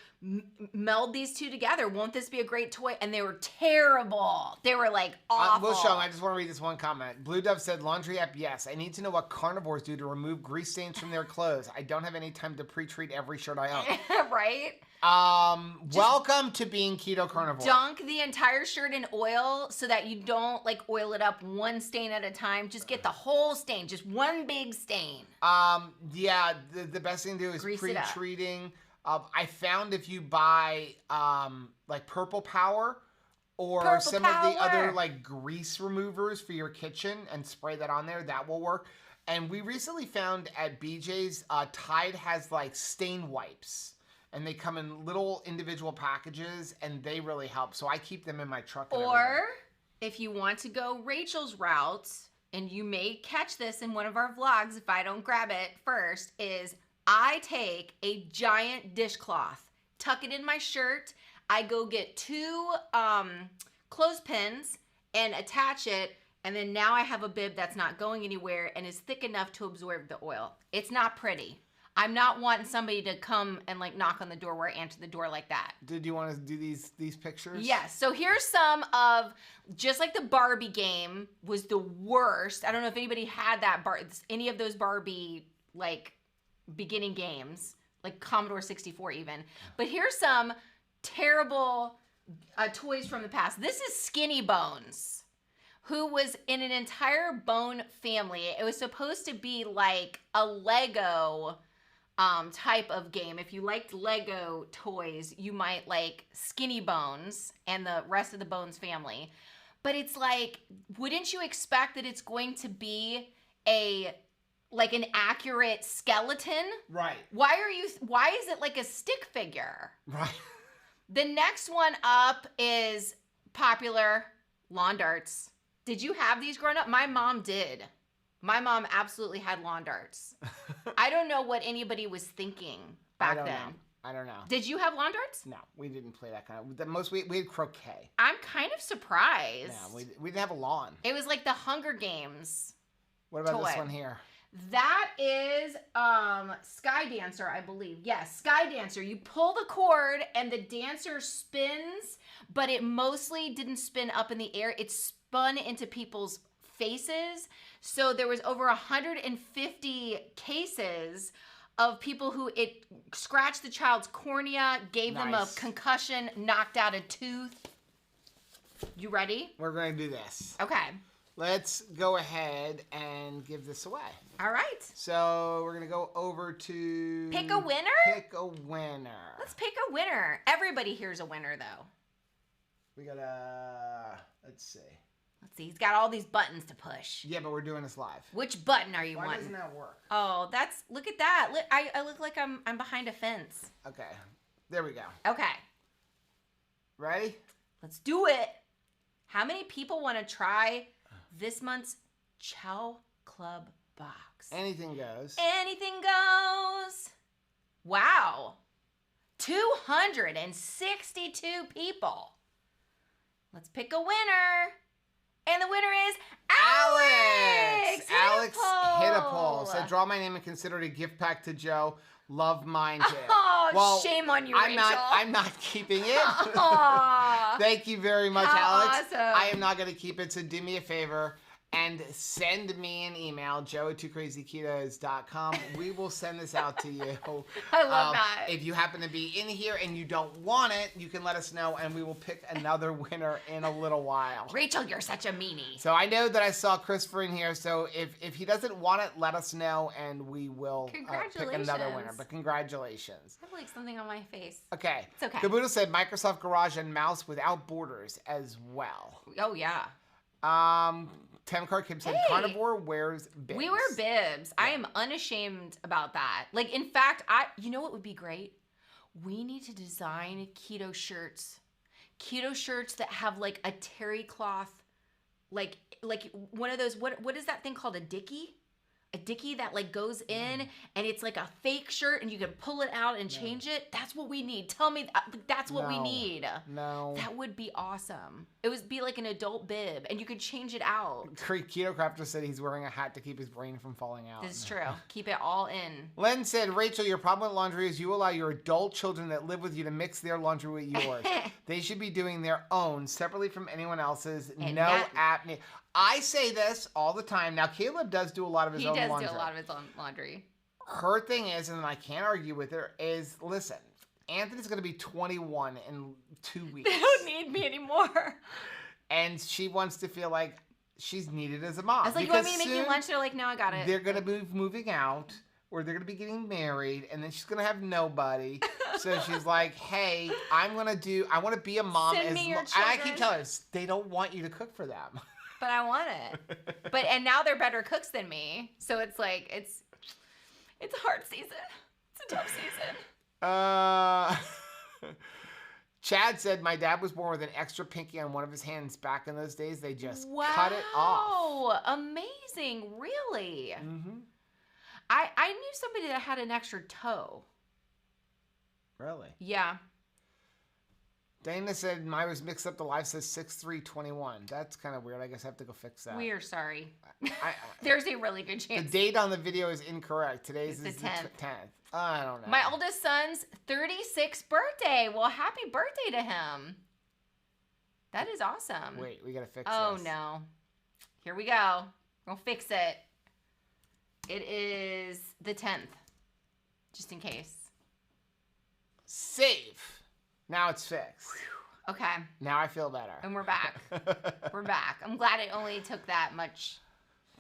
meld these two together. Won't this be a great toy? And they were terrible. They were like awful. Will Shung, I just want to read this one comment. Blue Dove said, laundry app, yes. I need to know what carnivores do to remove grease stains from their clothes. I don't have any time to pre-treat every shirt I own. Right? Welcome to being keto carnivore. Dunk the entire shirt in oil so that you don't like oil it up one stain at a time. Just get the whole stain, just one big stain. Yeah, the best thing to do is Grease pre-treating. I found if you buy like Purple Power or of the other like grease removers for your kitchen and spray that on there, that will work. And we recently found at BJ's, Tide has like stain wipes. And they come in little individual packages, and they really help. So I keep them in my truck. Or if you want to go Rachel's route, and you may catch this in one of our vlogs if I don't grab it first, is I take a giant dishcloth, tuck it in my shirt, I go get 2 clothespins and attach it, and then now I have a bib that's not going anywhere and is thick enough to absorb the oil. It's not pretty. I'm not wanting somebody to come and like knock on the door where I answer the door like that. Did you want to do these pictures? Yes. So here's some of, just like the Barbie game was the worst. I don't know if anybody had that any of those Barbie like beginning games, like Commodore 64 even. But here's some terrible toys from the past. This is Skinny Bones, who was in an entire bone family. It was supposed to be like a Lego type of game. If you liked Lego toys, you might like Skinny Bones and the rest of the Bones family. But it's like, wouldn't you expect that it's going to be like an accurate skeleton? Right. Why is it like a stick figure? Right. The next one up is popular lawn darts. Did you have these growing up? My mom did. My mom absolutely had lawn darts. I don't know what anybody was thinking back then. I don't know. Did you have lawn darts? No, we didn't play that kind of. The most we had croquet. I'm kind of surprised. Yeah, we didn't have a lawn. It was like the Hunger Games. What about toy. this one here? That is Sky Dancer, I believe. Yes, Sky Dancer. You pull the cord and the dancer spins, but it mostly didn't spin up in the air. It spun into people's faces. So there was over 150 cases of people who it scratched the child's cornea, gave them a concussion, knocked out a tooth. You ready? We're going to do this. Okay. Let's go ahead and give this away. All right. So we're going to go over to... Pick a winner? Pick a winner. Let's pick a winner. Everybody here's a winner, though. We got to... Let's see. Let's see. He's got all these buttons to push. Yeah, but we're doing this live. Which button are you Why wanting? doesn't that work? Oh, look at that. I look like I'm behind a fence. Okay. There we go. Okay. Ready? Let's do it. How many people want to try this month's Chow Club box? Anything goes. Anything goes. Wow. 262 people. Let's pick a winner. And the winner is Alex. Alex hit a poll. Said, draw my name and consider it a gift pack to Joe. Love mine, Jay. Oh, Well, shame on you, Rachel. I'm not keeping it. Thank you very much, How Alex. awesome. I am not going to keep it, so do me a favor and send me an email, joe@2krazyketos.com. We will send this out to you. I love that. If you happen to be in here and you don't want it, you can let us know, and we will pick another winner in a little while. Rachel, you're such a meanie. So I know that I saw Christopher in here, so if he doesn't want it, let us know, and we will pick another winner. But congratulations. I have like something on my face. Okay. It's okay. Caboodle said Microsoft Garage and mouse without borders as well. Oh, yeah. Temcar Kim said carnivore wears bibs. We wear bibs. Yeah. I am unashamed about that. Like, in fact, you know what would be great? We need to design keto shirts. Keto shirts that have like a terry cloth, like one of those, what is that thing called? A dickie? A dickie that like goes in and it's like a fake shirt and you can pull it out and change it. That's what we need. Tell me that's what we need. No. That would be awesome. It would be like an adult bib and you could change it out. Keto Crafter said he's wearing a hat to keep his brain from falling out. This is true. Keep it all in. Len said, Rachel, your problem with laundry is you allow your adult children that live with you to mix their laundry with yours. They should be doing their own separately from anyone else's. And no app. I say this all the time. Now, Caleb does do a lot of his own laundry. He does do a lot of his own laundry. Her thing is, and I can't argue with her, is, listen, Anthony's going to be 21 in 2 weeks. They don't need me anymore. And she wants to feel like she's needed as a mom. I was like, you want me to make you lunch? They're like, no, I got it. They're going to be moving out, or they're going to be getting married, and then she's going to have nobody. So she's like, hey, I want to be a mom. Send me your children. And I keep telling her, they don't want you to cook for them. But I want it. And now they're better cooks than me. So it's like, it's a hard season. It's a tough season. Chad said, my dad was born with an extra pinky on one of his hands. Back in those days, they just cut it off. Wow, amazing. Really? Mm-hmm. I knew somebody that had an extra toe. Really? Yeah. Dana said, mine was mixed up. The live says 6/3/21. That's kind of weird. I guess I have to go fix that. We are sorry. There's a really good chance. The date on the video is incorrect. Today's is the 10th. I don't know. My oldest son's 36th birthday. Well, happy birthday to him. That is awesome. Wait, we got to fix this. Oh, no. Here we go. We'll fix it. It is the 10th. Just in case. Save. Now it's fixed. Okay. Now I feel better. And we're back. We're back. I'm glad it only took that much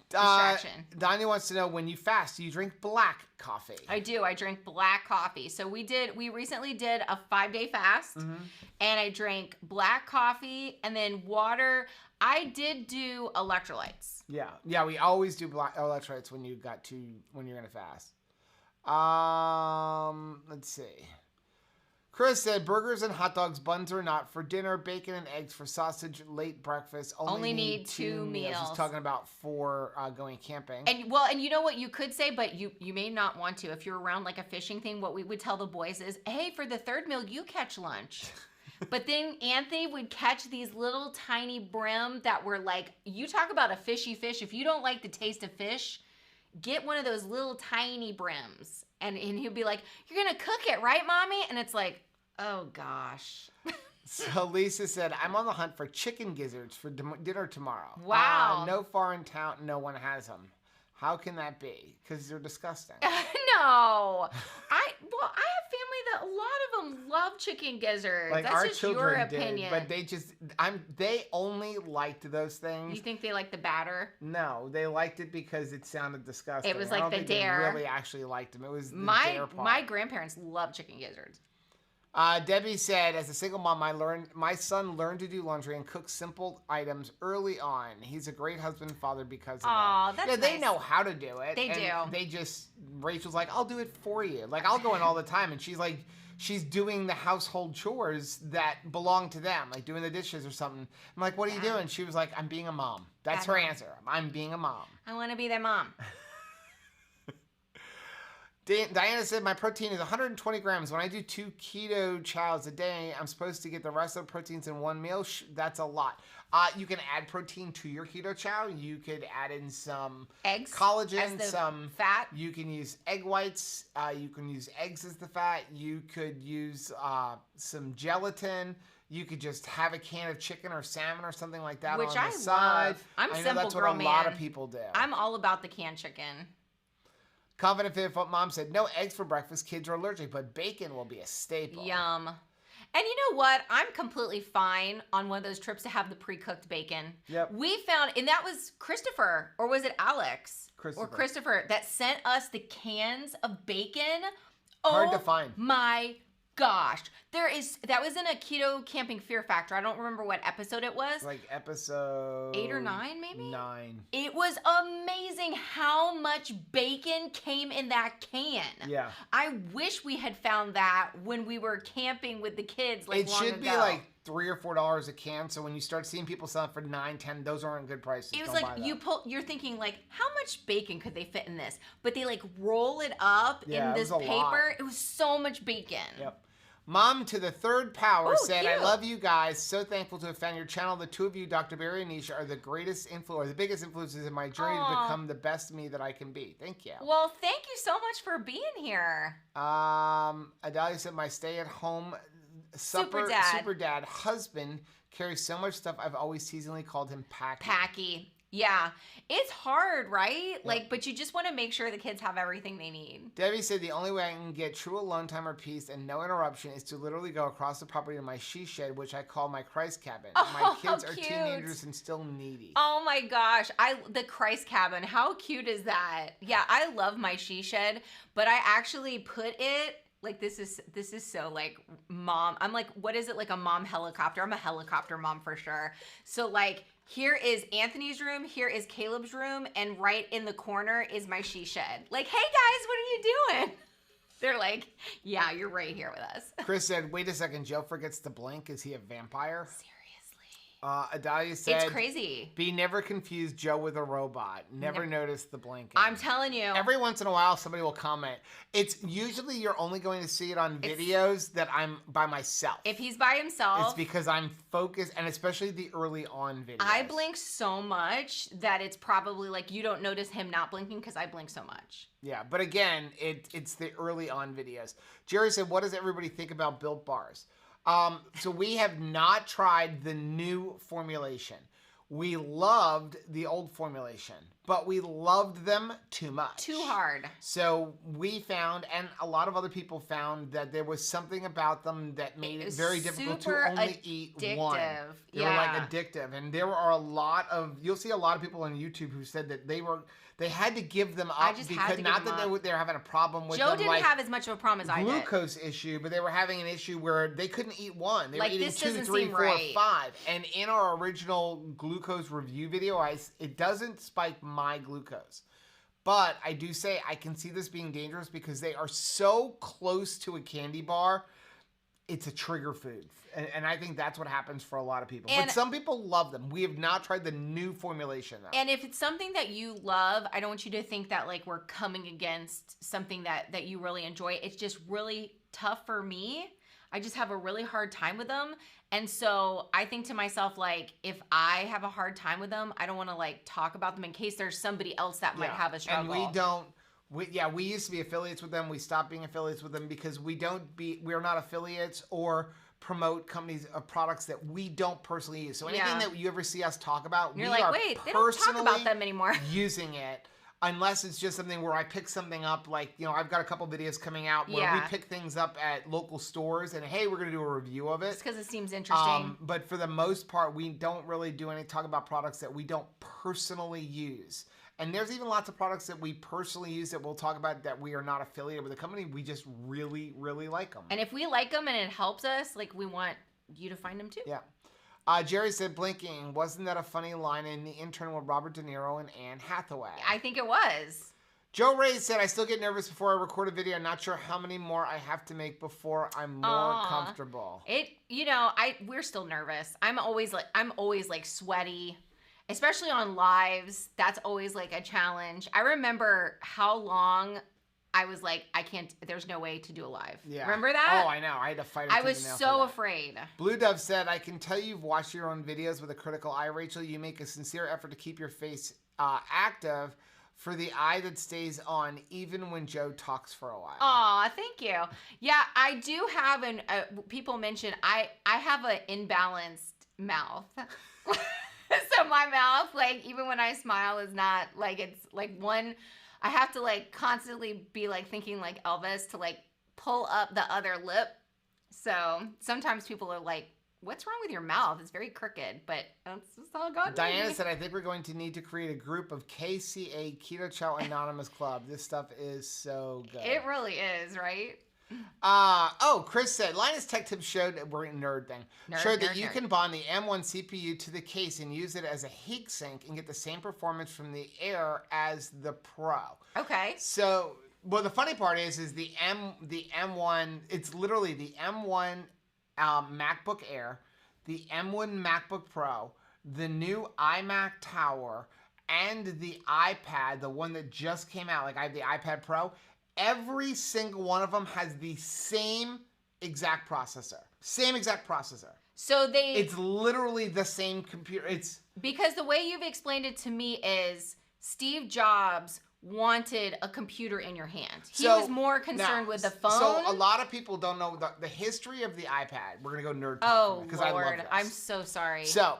distraction. Donnie wants to know, when you fast, do you drink black coffee? I do. I drink black coffee. So we recently did a 5-day fast, and I drank black coffee and then water. I did do electrolytes. Yeah, we always do black electrolytes when you're gonna fast. Let's see. Chris said, burgers and hot dogs, buns or not, for dinner, bacon and eggs for sausage, late breakfast. Only need 2 meals. He's talking about for going camping. And you know what you could say, but you may not want to. If you're around like a fishing thing, what we would tell the boys is, hey, for the third meal, you catch lunch. But then Anthony would catch these little tiny brim that were like, you talk about a fishy fish. If you don't like the taste of fish, get one of those little tiny brims. And he'd be like, you're going to cook it, right, Mommy? And it's like, oh, gosh. So Lisa said, I'm on the hunt for chicken gizzards for dinner tomorrow. Wow. No foreign town, no one has them. How can that be? Because they're disgusting. No. I have family that a lot of them love chicken gizzards. Like That's our just children your opinion. But they only liked those things. You think they like the batter? No, they liked it because it sounded disgusting. It was like the dare. They really actually liked them. It was the dare part. My grandparents love chicken gizzards. Debbie said, as a single mom, my son learned to do laundry and cook simple items early on. He's a great husband and father because of that. Aw, that's nice. They know how to do it. They do. Rachel's like, I'll do it for you. Like, I'll go in all the time. And she's like, she's doing the household chores that belong to them, like doing the dishes or something. I'm like, what are you doing? She was like, I'm being a mom. That's her answer. I'm being a mom. I want to be their mom. Diana said, my protein is 120 grams. When I do 2 keto chows a day, I'm supposed to get the rest of the proteins in one meal. That's a lot. You can add protein to your keto chow. You could add in some eggs, collagen, some fat. You can use egg whites. You can use eggs as the fat. You could use some gelatin. You could just have a can of chicken or salmon or something like that on the side. Love. I'm a I know simple that's girl, what a lot of people do. I'm all about the canned chicken. Confident Fit Mom said, no eggs for breakfast. Kids are allergic, but bacon will be a staple. Yum. And you know what? I'm completely fine on one of those trips to have the pre-cooked bacon. Yep. We found, and that was Christopher, or was it Alex? Christopher that sent us the cans of bacon. Hard to find. My gosh. That was in a Keto Camping Fear Factor. I don't remember what episode it was. Like episode 8 or 9, maybe? 9. It was amazing how much bacon came in that can. Yeah. I wish we had found that when we were camping with the kids long ago. It should be like $3 or $4 a can. So when you start seeing people selling for $9, $10, those aren't good prices. It was like you're thinking like, how much bacon could they fit in this? But they like roll it up in this paper. Lot. It was so much bacon. Yep. Mom to the third power said, cute. I love you guys. So thankful to have found your channel. The two of you, Dr. Barry and Nisha, are the greatest the biggest influences in my journey to become the best me that I can be. Thank you. Well, thank you so much for being here. Adalia said, my stay-at-home super dad husband carries so much stuff. I've always teasingly called him Packy. Yeah. It's hard, right? Yep. But you just want to make sure the kids have everything they need. Debbie said the only way I can get true alone time or peace and no interruption is to literally go across the property to my she shed, which I call my Christ cabin. My kids are teenagers and still needy. Oh my gosh. The Christ cabin. How cute is that? Yeah, I love my she shed, but I actually put it like this is so like mom. I'm like, what is it, like a mom helicopter? I'm a helicopter mom for sure. So like here is Anthony's room, here is Caleb's room, and right in the corner is my she shed. Like, hey guys, what are you doing? They're like, yeah, you're right here with us. Chris said, wait a second, Joe forgets to blink. Is he a vampire? Seriously. Adalia said, it's crazy. Be never confused Joe with a robot. Never notice the blinking. I'm telling you. Every once in a while, somebody will comment. It's usually you're only going to see it on videos that I'm by myself. If he's by himself. It's because I'm focused, and especially the early on videos. I blink so much that it's probably like you don't notice him not blinking because I blink so much. Yeah, but again, it's the early on videos. Jerry said, what does everybody think about Built Bars? So we have not tried the new formulation. We loved the old formulation, but we loved them too much. Too hard. So we found, and a lot of other people found, that there was something about them that made it very difficult to only eat one. They were like addictive. And there are a lot of, you'll see a lot of people on YouTube who said that they had to give them up because not that they were having a problem with them. Joe didn't have as much of a problem as I did. Glucose issue, but they were having an issue where they couldn't eat one. They were eating this 2, 3, 4, 5. And in our original glucose review video, it doesn't spike my glucose. But I do say I can see this being dangerous because they are so close to a candy bar. It's a trigger food. And I think that's what happens for a lot of people. But some people love them. We have not tried the new formulation, though. And if it's something that you love, I don't want you to think that like we're coming against something that you really enjoy. It's just really tough for me. I just have a really hard time with them. And so I think to myself, like, if I have a hard time with them, I don't want to like talk about them in case there's somebody else that might have a struggle. And we used to be affiliates with them. We stopped being affiliates with them because we're not affiliates or promote companies of products that we don't personally use. So anything that you ever see us talk about, you're like, wait, they don't talk about them anymore. Using it, unless it's just something where I pick something up, like, I've got a couple videos coming out where we pick things up at local stores and, hey, we're going to do a review of it. Just because it seems interesting. But for the most part, we don't really do any talk about products that we don't personally use. And there's even lots of products that we personally use that we'll talk about that we are not affiliated with the company. We just really, really like them. And if we like them and it helps us, like, we want you to find them too. Yeah. Jerry said, blinking, wasn't that a funny line in The Intern with Robert De Niro and Anne Hathaway? I think it was. Joe Ray said, I still get nervous before I record a video. I'm not sure how many more I have to make before I'm more comfortable. We're still nervous. I'm always like sweaty. Especially on lives, that's always like a challenge. I remember how long I was like, I can't, there's no way to do a live. Yeah. Remember that? Oh, I know. I had to fight it. I was so afraid. Blue Dove said, I can tell you've watched your own videos with a critical eye, Rachel. You make a sincere effort to keep your face active for the eye that stays on even when Joe talks for a while. Aw, thank you. Yeah, I do have people mention I have an imbalanced mouth. So my mouth, like, even when I smile is not, like, it's like one, I have to like constantly be like thinking like Elvis to like pull up the other lip. So sometimes people are like, what's wrong with your mouth? It's very crooked, but that's just all God. Diana said, I think we're going to need to create a group of KCA Keto Chow Anonymous Club. This stuff is so good. It really is, right? Chris said, Lyons Tech Tips showed, we're in nerd thing, showed that you can bond the M1 CPU to the case and use it as a heat sink and get the same performance from the Air as the Pro. Okay. So, well, the funny part is the M1, it's literally the M1 MacBook Air, the M1 MacBook Pro, the new iMac Tower, and the iPad, the one that just came out, like I have the iPad Pro. Every single one of them has the same exact processor. Same exact processor. So it's literally the same computer. It's because the way you've explained it to me is Steve Jobs wanted a computer in your hand. He was more concerned with the phone. So a lot of people don't know the history of the iPad. We're going to go nerd talk. Oh, because Lord. I love this. I'm so sorry. So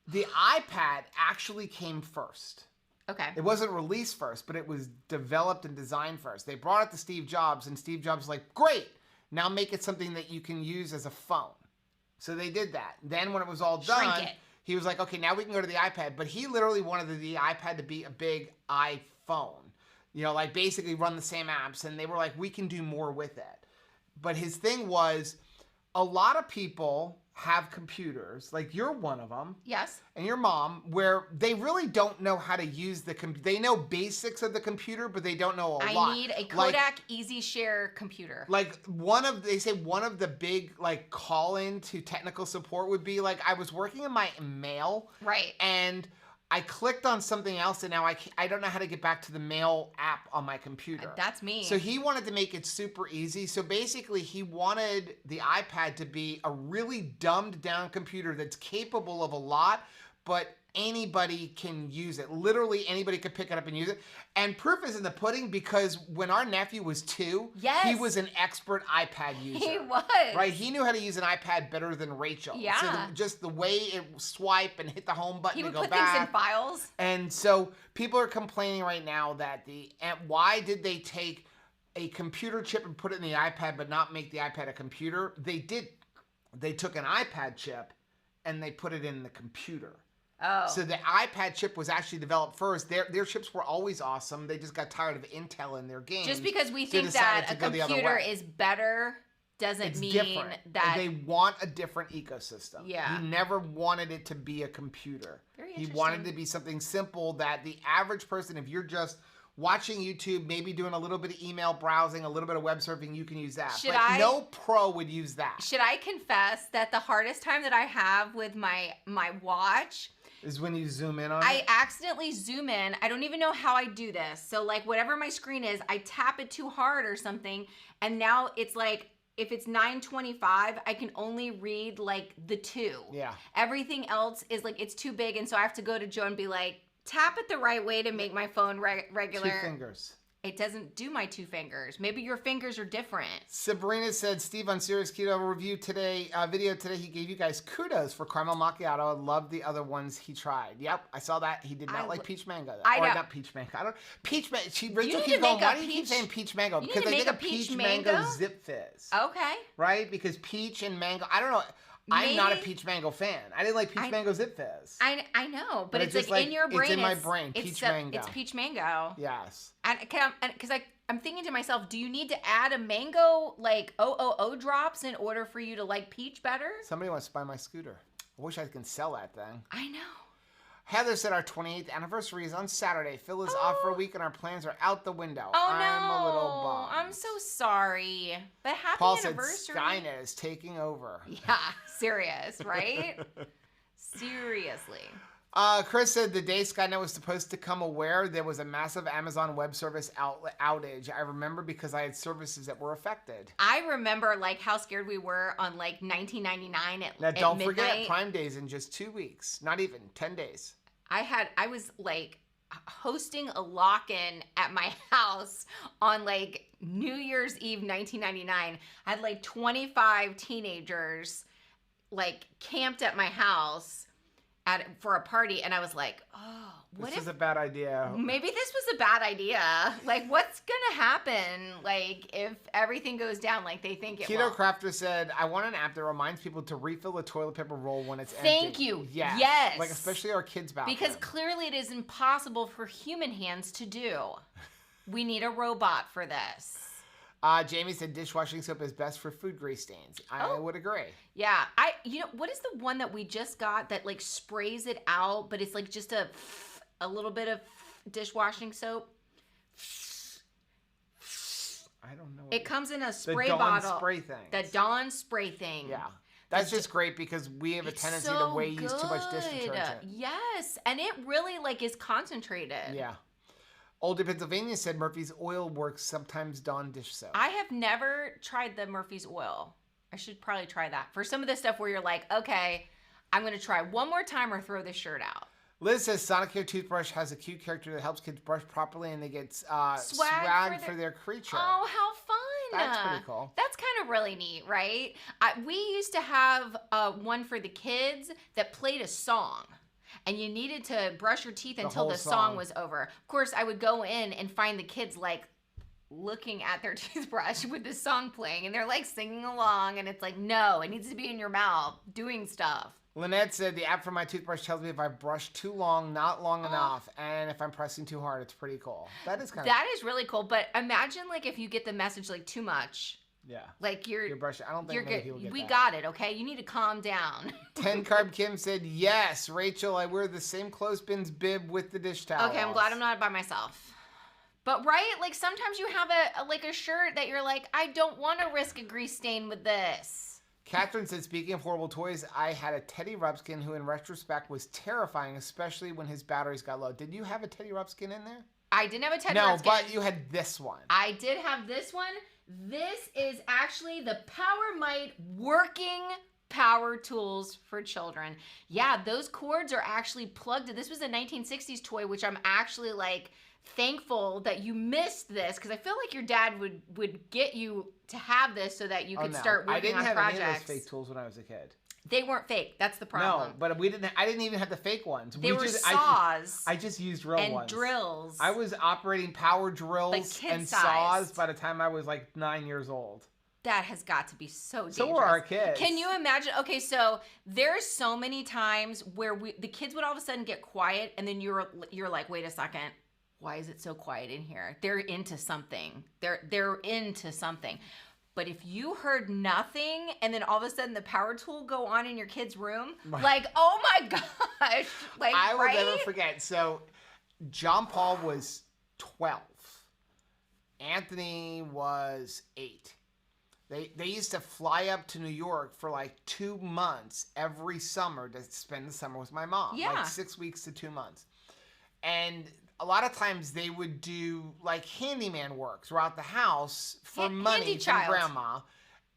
the iPad actually came first. Okay. It wasn't released first, but it was developed and designed first. They brought it to Steve Jobs, and Steve Jobs was like, great, now make it something that you can use as a phone. So they did that. Then when it was all done, he was like, okay, now we can go to the iPad. But he literally wanted the iPad to be a big iPhone. You know, like basically run the same apps. And they were like, we can do more with it. But his thing was, a lot of people have computers, like you're one of them. Yes. And your mom, where they really don't know how to use the computer. They know basics of the computer, but they don't know a lot. I need a Kodak Easy Share computer. Like they say one of the big like call-in to technical support would be like, I was working in my mail. Right. And I clicked on something else, and now I don't know how to get back to the mail app on my computer. That's me. So he wanted to make it super easy. So basically, he wanted the iPad to be a really dumbed down computer that's capable of a lot, but anybody can use it. Literally anybody could pick it up and use it. And proof is in the pudding, because when our nephew was 2, he was an expert iPad user. He was. Right? He knew how to use an iPad better than Rachel. Yeah. So just the way it swipe and hit the home button to go back. He would put things in files. And so people are complaining right now that why did they take a computer chip and put it in the iPad but not make the iPad a computer? They did. They took an iPad chip and they put it in the computer. Oh. So the iPad chip was actually developed first. Their chips were always awesome. They just got tired of Intel in their games. Just because we think that a computer is better doesn't mean different. that they want a different ecosystem. Yeah. He never wanted it to be a computer. Very He interesting. wanted it to be something simple that the average person, if you're just watching YouTube, maybe doing a little bit of email browsing, a little bit of web surfing, you can use that. No pro would use that. Should I confess that the hardest time that I have with my watch is when you zoom in on it? I accidentally zoom in. I don't even know how I do this. So like whatever my screen is, I tap it too hard or something, and now it's like, if it's 9:25, I can only read like the 2. Yeah. Everything else is like, it's too big, and so I have to go to Joe and be like, tap it the right way to make my phone regular. 2 fingers. It doesn't do my 2 fingers. Maybe your fingers are different. Sabrina said, Steve on Serious Keto review today, video today, he gave you guys kudos for caramel macchiato. I love the other ones he tried. Yep, I saw that. He did not like peach mango. I know. Or not peach mango. Peach mango. Rachel keeps going, why do you keep saying peach mango? Because I think a peach mango zip fizz. Okay. Right? Because peach and mango, I don't know. I'm not a peach mango fan. I didn't like peach mango zip fizz. I know, but it's like in your brain. It's in my brain. Peach mango. It's peach mango. Yes. And because I'm thinking to myself, do you need to add a mango like OOO drops in order for you to like peach better? Somebody wants to buy my scooter. I wish I could sell that thing. I know. Heather said our 28th anniversary is on Saturday. Phil is off for a week and our plans are out the window. Oh, I'm a little bummed. I'm so sorry. But happy Paul anniversary. Said Skynet is taking over. Yeah, serious, right? Seriously. Chris said the day Skynet was supposed to come aware there was a massive Amazon Web Service outage. I remember because I had services that were affected. I remember like how scared we were on like 1999 now, don't midnight. Forget Prime Days in just 2 weeks. Not even 10 days. I was like hosting a lock-in at my house on like New Year's Eve 1999. I had like 25 teenagers like camped at my house for a party, and I was like, oh, this is a bad idea. Maybe this was a bad idea. Like, what's gonna happen like if everything goes down like they think it will? Keto Crafter said, I want an app that reminds people to refill the toilet paper roll when it's empty. Thank you. Yes. Like, especially our kids' bathroom. Because clearly it is impossible for human hands to do. We need a robot for this. Jamie said dishwashing soap is best for food grease stains. I would agree. Yeah. What is the one that we just got that like sprays it out, but it's like just a little bit of dishwashing soap? I don't know. It comes in a spray bottle. bottle. The Dawn spray thing. The Dawn spray thing. Yeah. That's just great because we have a tendency to use too much dish detergent. Yes. And it really like is concentrated. Yeah. Older Pennsylvania said Murphy's oil works sometimes Dawn dish soap. I have never tried the Murphy's oil. I should probably try that. For some of the stuff where you're like, okay, I'm going to try one more time or throw this shirt out. Liz says Sonicare toothbrush has a cute character that helps kids brush properly and they get swag for their creature. Oh, how fun. That's pretty cool. That's kind of really neat, right? We used to have one for the kids that played a song. And you needed to brush your teeth until the song was over. Of course, I would go in and find the kids like looking at their toothbrush with the song playing. And they're like singing along. And it's like, no, it needs to be in your mouth doing stuff. Lynette said the app for my toothbrush tells me if I brush too long, not long enough. And if I'm pressing too hard, it's pretty cool. That is That is really cool. But imagine like if you get the message like too much. Yeah. Like you're brushing. I don't think many people get We that. got it, okay? You need to calm down. 10 Carb Kim said, yes, Rachel, I wear the same clothespins bib with the dish towel. Okay, I'm glad I'm not by myself. But right, like sometimes you have a shirt that you're like, I don't want to risk a grease stain with this. Catherine said, speaking of horrible toys, I had a Teddy Ruxpin who in retrospect was terrifying, especially when his batteries got low. Did you have a Teddy Ruxpin in there? I didn't have a Teddy Ruxpin. No, but you had this one. I did have this one. This is actually the Power Mite working power tools for children. Yeah, those cords are actually plugged in. This was a 1960s toy, which I'm actually like thankful that you missed this because I feel like your dad would get you to have this so that you could start working on projects. I didn't have any of those fake tools when I was a kid. They weren't fake. That's the problem. No, but I didn't even have the fake ones. They were saws. I just used real ones. And drills. I was operating power drills like and saws by the time I was like 9 years old. That has got to be so dangerous. So were our kids. Can you imagine? Okay, so there's so many times where the kids would all of a sudden get quiet, and then you're like, wait a second, why is it so quiet in here? They're into something. They're into something. But if you heard nothing and then all of a sudden the power tool go on in your kid's room, like, oh my gosh. Like, I will never forget. So John Paul was 12. Anthony was 8. They used to fly up to New York for like 2 months every summer to spend the summer with my mom. Yeah. Like 6 weeks to 2 months. And a lot of times they would do like handyman work throughout the house for money from grandma.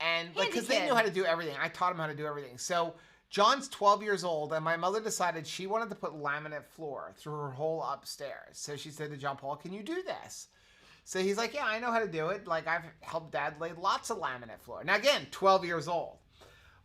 And like, because they knew how to do everything. I taught them how to do everything. So John's 12 years old, and my mother decided she wanted to put laminate floor through her whole upstairs. So she said to John Paul, can you do this? So he's like, yeah, I know how to do it. Like, I've helped Dad lay lots of laminate floor. Now, again, 12 years old.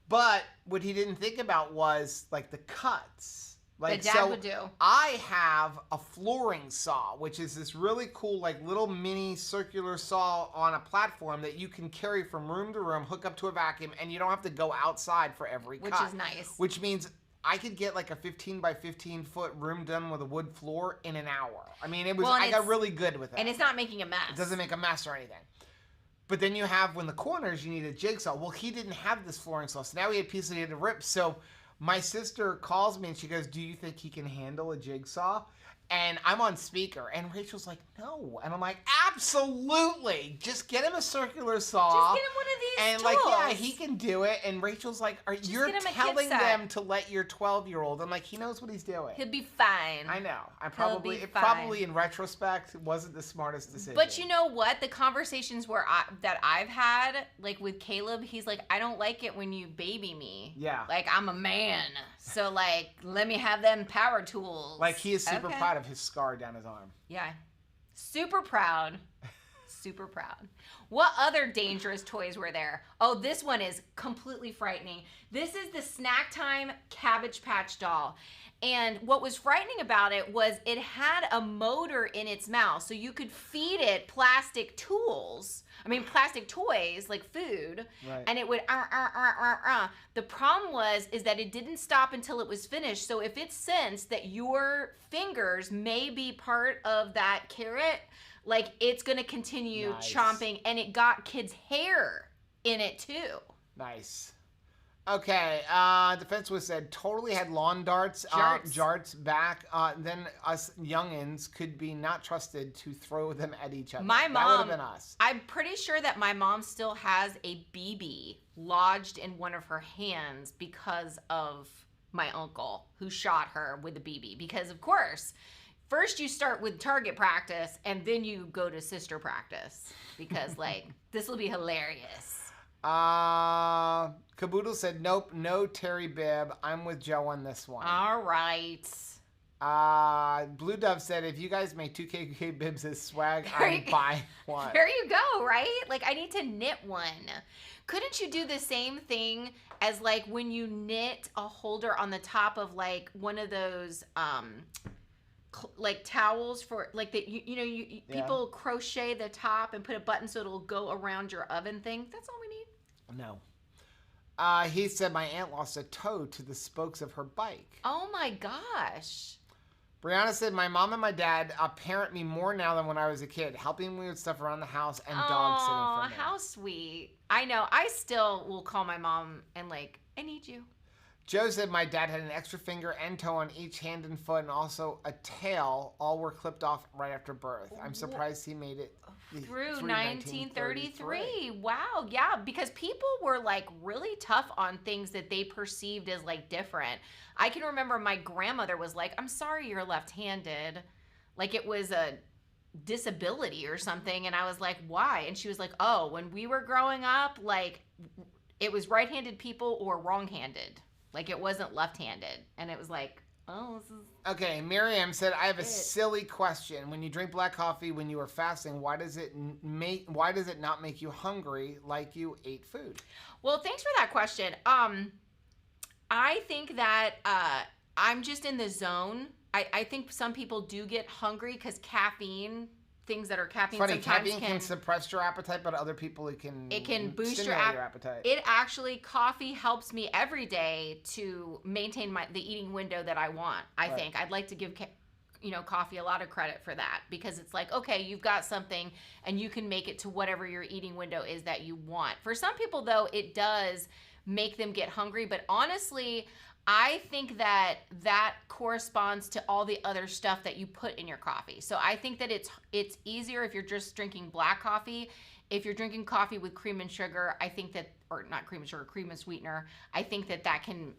But what he didn't think about was, like, the cuts. Like, that Dad would do. I have a flooring saw, which is this really cool, like, little mini circular saw on a platform that you can carry from room to room, hook up to a vacuum, and you don't have to go outside for every cut. Which is nice. Which means I could get like a 15 by 15 foot room done with a wood floor in an hour. I mean, it was. I got really good with it. And it's not making a mess. It doesn't make a mess or anything. But then you have, when the corners, you need a jigsaw. Well, he didn't have this flooring saw, so now he had pieces he had to rip. So my sister calls me and she goes, do you think he can handle a jigsaw? And I'm on speaker, and Rachel's like, no. And I'm like, absolutely. Just get him a circular saw. Just get him one of these and tools. like, yeah, he can do it. And Rachel's like, you're telling them to let your 12-year-old. I'm like, he knows what he's doing. He'll be fine. I know. Probably in retrospect wasn't the smartest decision. But you know what? The conversations that I've had, like with Caleb, he's like, I don't like it when you baby me. Yeah. Like, I'm a man. So, like, let me have them power tools. Like, he is super proud of his scar down his arm. Yeah. Super proud. Super proud. What other dangerous toys were there? Oh, this one is completely frightening. This is the Snack Time Cabbage Patch doll. And what was frightening about it was it had a motor in its mouth. So you could feed it plastic toys, like food, right. And it would, The problem is that it didn't stop until it was finished. So if it sensed that your fingers may be part of that carrot, like it's going to continue chomping, and it got kids' hair in it too. Nice. Okay, Defense was said totally had lawn jarts back. Then us youngins could be not trusted to throw them at each other. My mom, that would have been us. I'm pretty sure that my mom still has a BB lodged in one of her hands because of my uncle who shot her with a BB. Because of course, first you start with target practice and then you go to sister practice because like this will be hilarious. Caboodle said, nope, no Terry Bibb. I'm with Joe on this one. All right. Blue Dove said, if you guys make 2KK Bibs as swag, I'd buy one. There you go, right? Like, I need to knit one. Couldn't you do the same thing as, like, when you knit a holder on the top of, like, one of those, like, towels for, like, people crochet the top and put a button so it'll go around your oven thing? That's all we need. No. He said my aunt lost a toe to the spokes of her bike. Oh my gosh. Brianna said my mom and my dad parent me more now than when I was a kid, helping me with stuff around the house and dog sitting for me. How sweet. I know. I still will call my mom and like, I need you. Joe said my dad had an extra finger and toe on each hand and foot and also a tail. All were clipped off right after birth. I'm surprised he made it through 1933. Wow. Yeah, because people were like really tough on things that they perceived as like different. I can remember my grandmother was like, I'm sorry you're left-handed. Like it was a disability or something. And I was like, why? And she was like, oh, when we were growing up, like it was right-handed people or wrong-handed. Like it wasn't left-handed. And it was like, oh, this is... Okay, Miriam said, I have a silly question. When you drink black coffee when you are fasting, why does it not make you hungry like you ate food? Well, thanks for that question. I think that I'm just in the zone. I think some people do get hungry because caffeine, things that are caffeine sometimes caffeine can suppress your appetite, but other people it can boost your appetite. It actually, coffee helps me every day to maintain the eating window that I want. I think I'd like to give coffee a lot of credit for that because it's like, okay, you've got something and you can make it to whatever your eating window is that you want. For some people though, it does make them get hungry, but honestly, I think that corresponds to all the other stuff that you put in your coffee. So I think that it's easier if you're just drinking black coffee. If you're drinking coffee with cream and sugar, I think that, or not cream and sugar, cream and sweetener, I think that can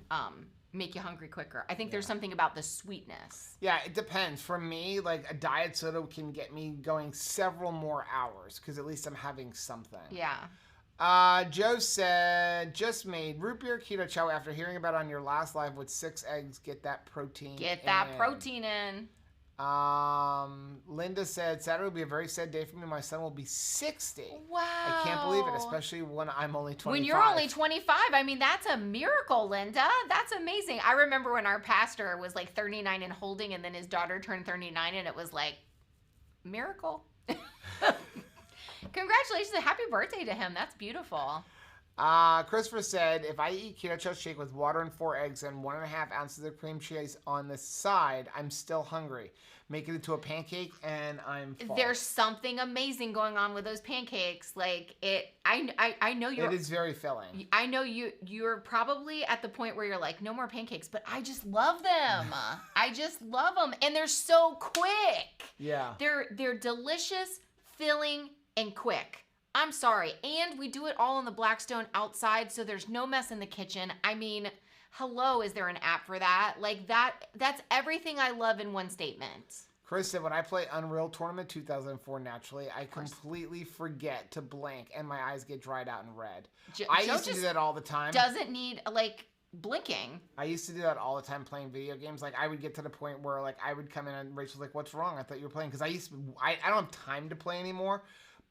make you hungry quicker. I think there's something about the sweetness. Yeah, it depends. For me, like a diet soda can get me going several more hours because at least I'm having something. Yeah. Joe said, just made root beer keto chow after hearing about it on your last live with 6 eggs. Get that protein in. Linda said, Saturday will be a very sad day for me. My son will be 60. Wow. I can't believe it, especially when I'm only 25. When you're only 25, I mean, that's a miracle, Linda. That's amazing. I remember when our pastor was like 39 and holding, and then his daughter turned 39, and it was like, miracle. Congratulations and happy birthday to him. That's beautiful. Christopher said, if I eat keto chow shake with water and 4 eggs and 1.5 ounces of cream cheese on the side, I'm still hungry. Make it into a pancake and I'm full. There's something amazing going on with those pancakes. Like I know you're. It is very filling. I know you're probably at the point where you're like, no more pancakes, but I just love them. I just love them, and they're so quick. Yeah. They're delicious, filling, and quick. I'm sorry. And we do it all in the Blackstone outside, so there's no mess in the kitchen. I mean, hello, is there an app for that? Like that's everything I love in one statement. Chris said, when I play Unreal Tournament 2004 naturally, I completely forget to blink and my eyes get dried out and red. I used to do that all the time. Doesn't need, like, blinking. I used to do that all the time playing video games. Like, I would get to the point where, like, I would come in and Rachel's like, what's wrong? I thought you were playing. Because I don't have time to play anymore,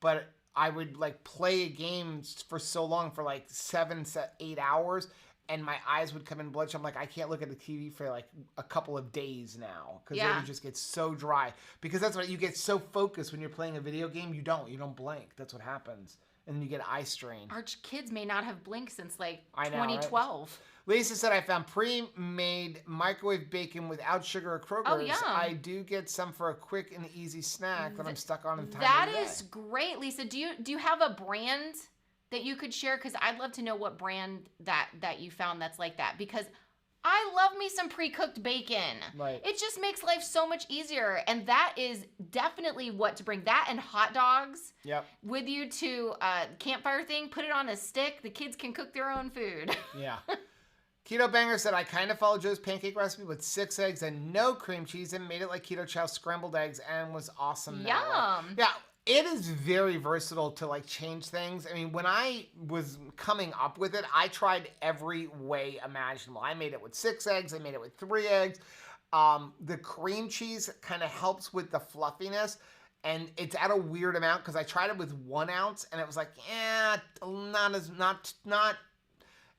but I would, like, play games for so long, for, like, 7 to 8 hours, and my eyes would come in bloodshot. I'm like, I can't look at the TV for, like, a couple of days now, because it would just get so dry. Because that's what, you get so focused when you're playing a video game, you don't blink. That's what happens. And then you get eye strain. Our kids may not have blinked since, like, 2012. Right? Lisa said, I found pre-made microwave bacon without sugar or Kroger's. Oh, yum. I do get some for a quick and easy snack that I'm stuck on in time. That is great, Lisa. Do you have a brand that you could share? Because I'd love to know what brand that you found that's like that. Because I love me some pre-cooked bacon. Right. It just makes life so much easier. And that is definitely what to bring. That and hot dogs with you to campfire thing. Put it on a stick. The kids can cook their own food. Yeah. Keto Banger said, I kind of followed Joe's pancake recipe with 6 eggs and no cream cheese and made it like Keto Chow scrambled eggs and was awesome. Yum. Yeah, it is very versatile to, like, change things. I mean, when I was coming up with it, I tried every way imaginable. I made it with 6 eggs. I made it with 3 eggs. The cream cheese kind of helps with the fluffiness. And it's at a weird amount because I tried it with 1 ounce and it was like, not.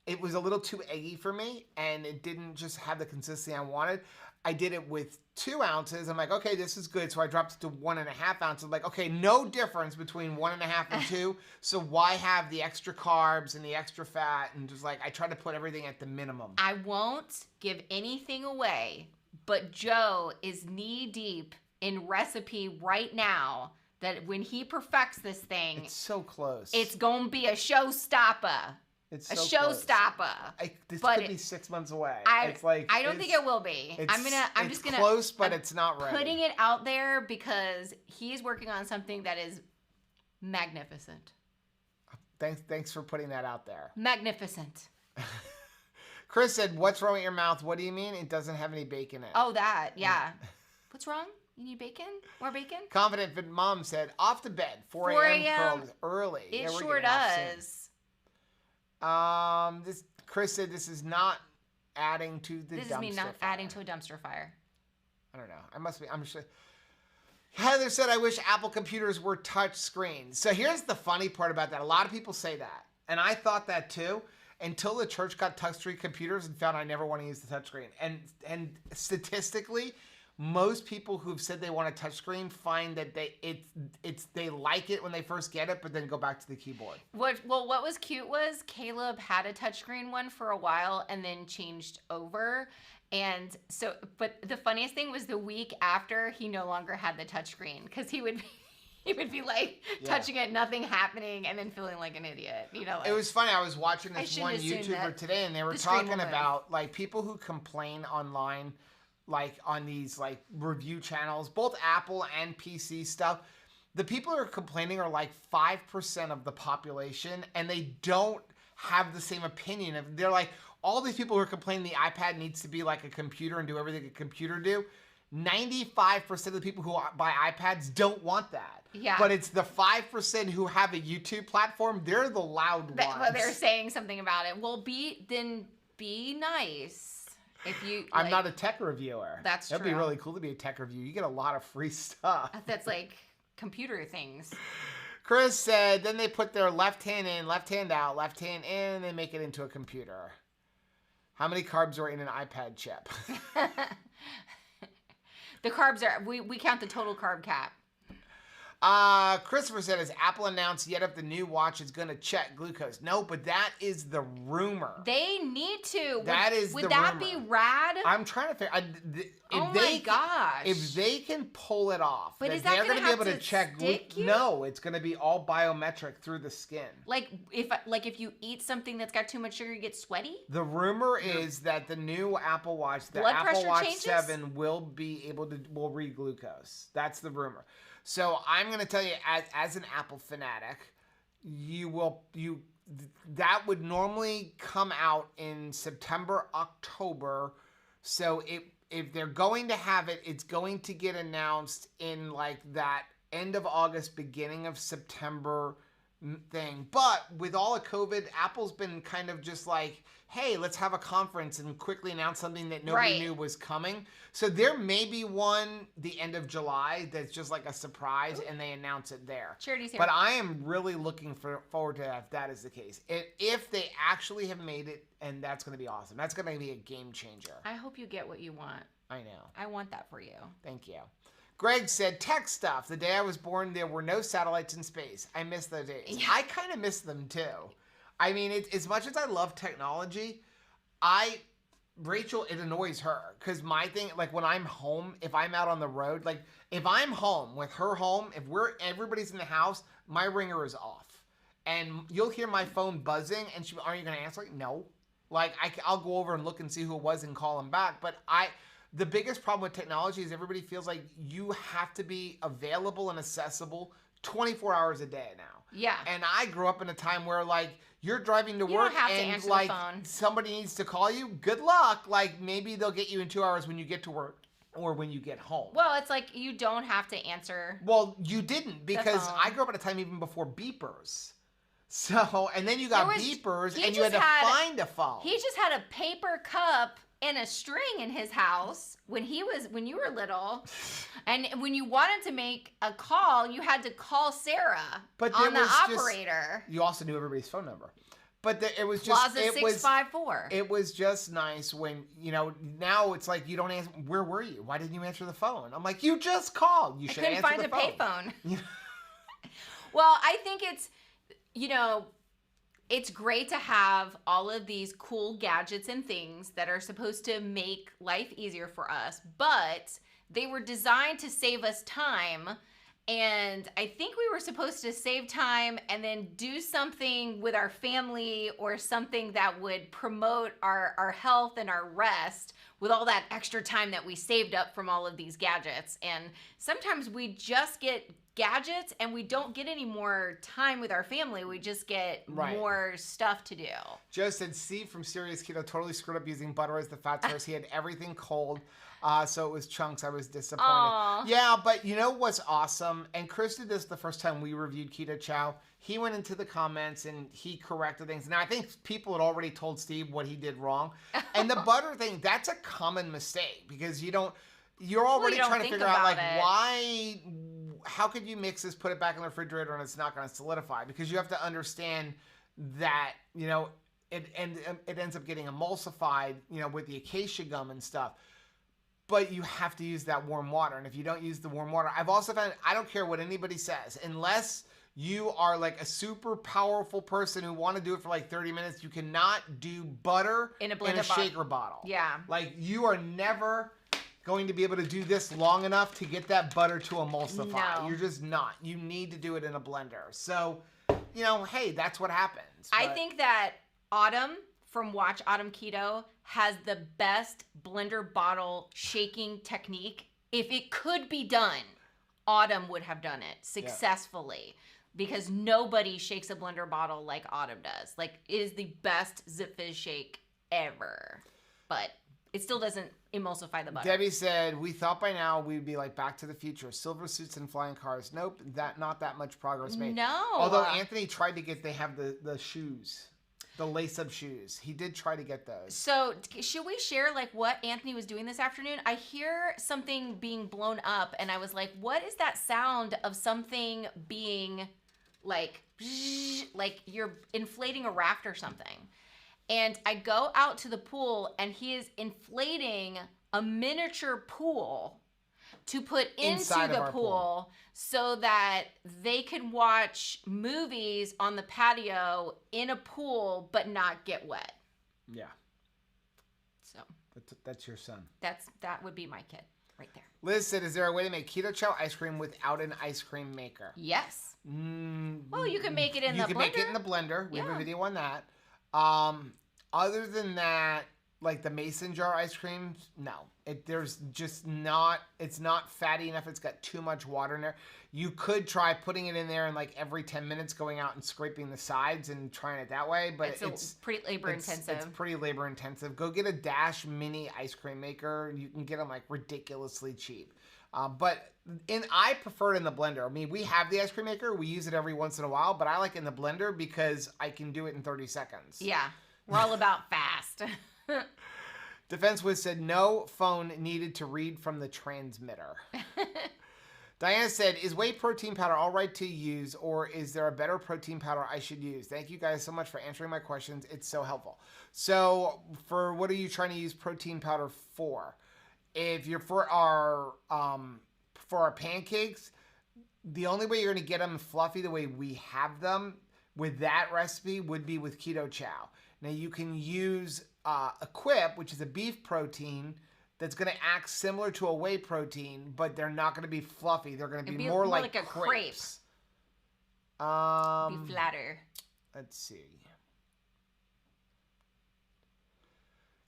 It was a little too eggy for me, and it didn't just have the consistency I wanted. I did it with 2 ounces. I'm like, okay, this is good. So I dropped it to 1.5 ounces. I'm like, okay, no difference between 1.5 and 2. So why have the extra carbs and the extra fat? And just, like, I try to put everything at the minimum. I won't give anything away, but Joe is knee deep in recipe right now that when he perfects this thing, it's so close. It's going to be a showstopper. It's so a showstopper. This could be 6 months away. I don't think it will be. I'm just gonna close, but it's not ready. Putting it out there because he's working on something that is magnificent. Thanks for putting that out there. Magnificent. Chris said, "What's wrong with your mouth? What do you mean? It doesn't have any bacon in it." Oh, that, yeah. What's wrong? You need bacon? More bacon? Confident Fit Mom said, "Off to bed. 4 a.m. early." It sure does. Chris said this is not adding to the dumpster fire. This is me not adding to a dumpster fire. I don't know. I'm sure. Heather said, I wish Apple computers were touch screens. So here's the funny part about that. A lot of people say that. And I thought that too, until the church got touchscreen computers and found I never want to use the touchscreen. And statistically, most people who've said they want a touchscreen find that they like it when they first get it, but then go back to the keyboard. What was cute was Caleb had a touchscreen one for a while and then changed over. And so, but the funniest thing was the week after he no longer had the touchscreen because he would be like touching it, nothing happening, and then feeling like an idiot. You know, like, it was funny. I was watching this one YouTuber today, and they were talking about like people who complain online, like on these like review channels, both Apple and PC stuff. The people who are complaining are like 5% of the population, and they don't have the same opinion. They're like, all these people who are complaining the iPad needs to be like a computer and do everything a computer do. 95% of the people who buy iPads don't want that. Yeah. But it's the 5% who have a YouTube platform. They're the loud ones. Well, they're saying something about it. Well, be nice. If you, I'm not a tech reviewer. That's true. That'd be really cool to be a tech reviewer. You get a lot of free stuff. That's like computer things. Chris said, then they put their left hand in, left hand out, left hand in, and they make it into a computer. How many carbs are in an iPad chip? The carbs are, we count the total carb cap. Christopher said, has Apple announced yet if the new watch is going to check glucose? No, but that is the rumor. They need to. Would that be rad? I'm trying to figure. My gosh! If they can pull it off, but is that going to be able to check stick you? No, it's going to be all biometric through the skin. Like if you eat something that's got too much sugar, you get sweaty. The rumor is that the new Apple Watch, the Apple Watch 7, will read glucose. That's the rumor. So I'm going to tell you, as an Apple fanatic, that would normally come out in September, October. So if they're going to have it, it's going to get announced in like that end of August, beginning of September thing. But with all of COVID, Apple's been kind of just like, hey, let's have a conference and quickly announce something that nobody knew was coming. So there may be one the end of July that's just like a surprise and they announce it there. Charity's here. But I am really looking forward to that if that is the case. If they actually have made it, and that's going to be awesome. That's going to be a game changer. I hope you get what you want. I know. I want that for you. Thank you. Greg said, tech stuff. The day I was born, there were no satellites in space. I miss those days. Yeah. I kind of miss them too. I mean, as much as I love technology, Rachel, it annoys her. Because my thing, like when I'm home, if I'm out on the road, like if I'm home with her home, if everybody's in the house, my ringer is off. And you'll hear my phone buzzing and are you going to answer? Like, no. Like I'll go over and look and see who it was and call him back. But the biggest problem with technology is everybody feels like you have to be available and accessible 24 hours a day now. Yeah. And I grew up in a time where like you're driving to work and like somebody needs to call you. Good luck. Like maybe they'll get you in 2 hours when you get to work or when you get home. Well, it's like you don't have to answer. Well, you didn't because I grew up at a time even before beepers. So, and then you got beepers and you had to find a phone. He just had a paper cup and a string in his house when you were little. And when you wanted to make a call, you had to call Sarah on the operator. You also knew everybody's phone number. But it was just Plaza 654. It was just nice when, now it's like you don't answer. Where were you? Why didn't you answer the phone? I'm like, you just called. You should answer the phone. I couldn't find a payphone. Well, I think it's it's great to have all of these cool gadgets and things that are supposed to make life easier for us, but they were designed to save us time. And I think we were supposed to save time and then do something with our family or something that would promote our health and our rest with all that extra time that we saved up from all of these gadgets. And sometimes we just get gadgets and we don't get any more time with our family. We just get more stuff to do. Joe said, Steve from Serious Keto totally screwed up using butter as the fat source. He had everything cold. So it was chunks. I was disappointed. Aww. Yeah, but you know what's awesome? And Chris did this the first time we reviewed Keto Chow. He went into the comments and he corrected things. Now, I think people had already told Steve what he did wrong. And the butter thing, that's a common mistake because you're already trying to figure out like how could you mix this, put it back in the refrigerator and it's not going to solidify? Because you have to understand that, it ends up getting emulsified, with the acacia gum and stuff. But you have to use that warm water. And if you don't use the warm water, I've also found, I don't care what anybody says, unless you are like a super powerful person who want to do it for like 30 minutes, you cannot do butter in a shaker bottle. Yeah. Like you are never going to be able to do this long enough to get that butter to emulsify. No. You're just not. You need to do it in a blender. So, hey, that's what happens. I think that Autumn from Watch Autumn Keto has the best blender bottle shaking technique. If it could be done, Autumn would have done it successfully because nobody shakes a blender bottle like Autumn does. Like, it is the best Zip Fizz shake ever. But it still doesn't emulsify the butter. Debbie said, we thought by now we'd be like Back to the Future, silver suits and flying cars. Nope, not that much progress made. No. Although Anthony tried to they have the shoes. The lace-up shoes. He did try to get those. So, should we share, like, what Anthony was doing this afternoon? I hear something being blown up, and I was like, what is that sound of something being, like you're inflating a raft or something? And I go out to the pool, and he is inflating a miniature pool to put into the pool so that they can watch movies on the patio in a pool but not get wet. Yeah. So that's your son. That would be my kid right there. Liz said, is there a way to make keto chow ice cream without an ice cream maker? Yes. Well, you can make it in the blender. You can make it in the blender. We have a video on that. Other than that, like the mason jar ice cream, no. It's not fatty enough. It's got too much water in there. You could try putting it in there and like every 10 minutes going out and scraping the sides and trying it that way, but it's pretty labor intensive. It's pretty labor intensive. Go get a Dash mini ice cream maker. You can get them like ridiculously cheap. But I prefer it in the blender. I mean, we have the ice cream maker. We use it every once in a while, but I like it in the blender because I can do it in 30 seconds. Yeah, we're all about fast. Defense Wiz said, no phone needed to read from the transmitter. Diana said, is whey protein powder all right to use, or is there a better protein powder I should use? Thank you guys so much for answering my questions. It's so helpful. So for what are you trying to use protein powder for? If you're for our pancakes, the only way you're going to get them fluffy the way we have them with that recipe would be with keto chow. Now you can use a Quip, which is a beef protein that's going to act similar to a whey protein, but they're not going to be fluffy. They're going to be more like a crepe. Be flatter. Let's see.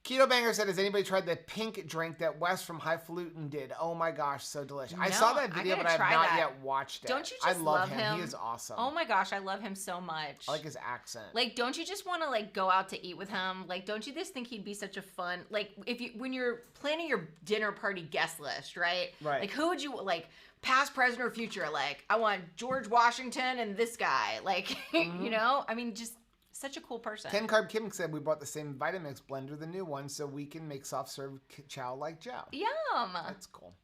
Keto Banger said, has anybody tried the pink drink that Wes from Highfalutin did? Oh my gosh, so delicious. No, I saw that video, but I have not yet watched it. Don't you just love him? He is awesome. Oh my gosh, I love him so much. I like his accent. Like, don't you just want to like go out to eat with him? Like, don't you just think he'd be such a fun, like, when you're planning your dinner party guest list, right? Right. Like, who would you, like, past, present, or future? Like, I want George Washington and this guy. Like, you know? I mean, just such a cool person. 10 Carb Kim said we bought the same Vitamix blender, the new one, so we can make soft serve chow like Joe. Yum. That's cool.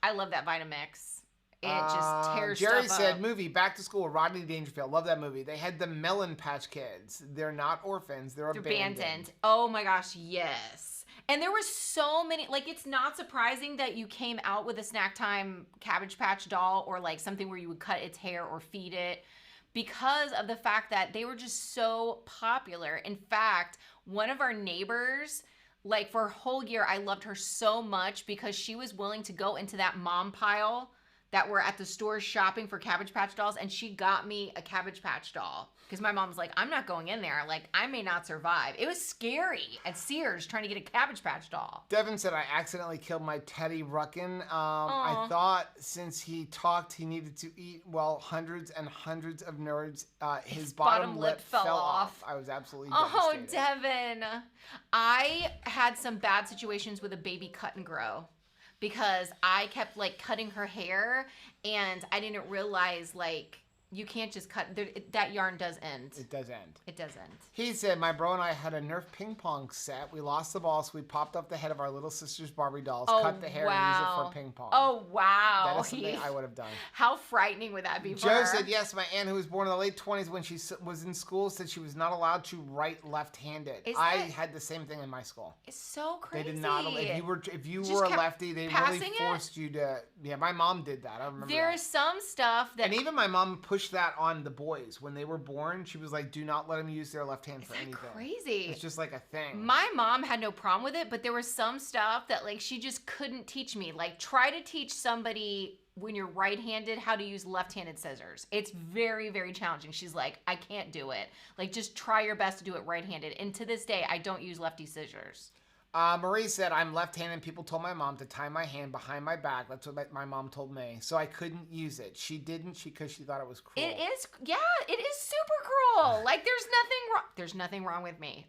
I love that Vitamix. It just tears Jerry stuff said, up. movie, Back to School, Rodney Dangerfield. Love that movie. They had the Melon Patch Kids. They're not orphans. They're abandoned. Oh my gosh, yes. And there were so many, like, it's not surprising that you came out with a snack time Cabbage Patch doll or like something where you would cut its hair or feed it, because of the fact that they were just so popular. In fact, one of our neighbors, like for a whole year, I loved her so much because she was willing to go into that mom pile that were at the store shopping for Cabbage Patch dolls, and she got me a Cabbage Patch doll. Because my mom's like, I'm not going in there. Like, I may not survive. It was scary at Sears trying to get a Cabbage Patch doll. Devin said, I accidentally killed my Teddy Ruckin. I thought since he talked, he needed to eat, well, hundreds and hundreds of nerds. His bottom lip fell off. I was absolutely devastated. Oh, Devin. I had some bad situations with a baby cut and grow, because I kept like cutting her hair, and I didn't realize like you can't just cut. That yarn does end. It does end. It does end. He said, my bro and I had a Nerf ping pong set. We lost the ball, so we popped off the head of our little sister's Barbie dolls, cut the hair, and used it for ping pong. Oh, wow. That is something I would have done. How frightening would that be for Joe her? said, yes, my aunt who was born in the late 20s when she was in school said she was not allowed to write left-handed. I had the same thing in my school. It's so crazy. They did not. If you were a lefty, they really forced you to. Yeah, my mom did that. I remember There is some stuff that. And even my mom pushed that on the boys when they were born. She was like, do not let them use their left hand for anything. Crazy. It's just like a thing. My mom had no problem with it, but there was some stuff that like she just couldn't teach me. Like, try to teach somebody when you're right-handed how to use left-handed scissors. It's very, very challenging. She's like, I can't do it. Like, just try your best to do it right-handed. And to this day, I don't use lefty scissors. Marie said, I'm left-handed and people told my mom to tie my hand behind my back. That's what my mom told me. So I couldn't use it. She didn't because she thought it was cruel. It is super cruel. Like, there's nothing wrong with me.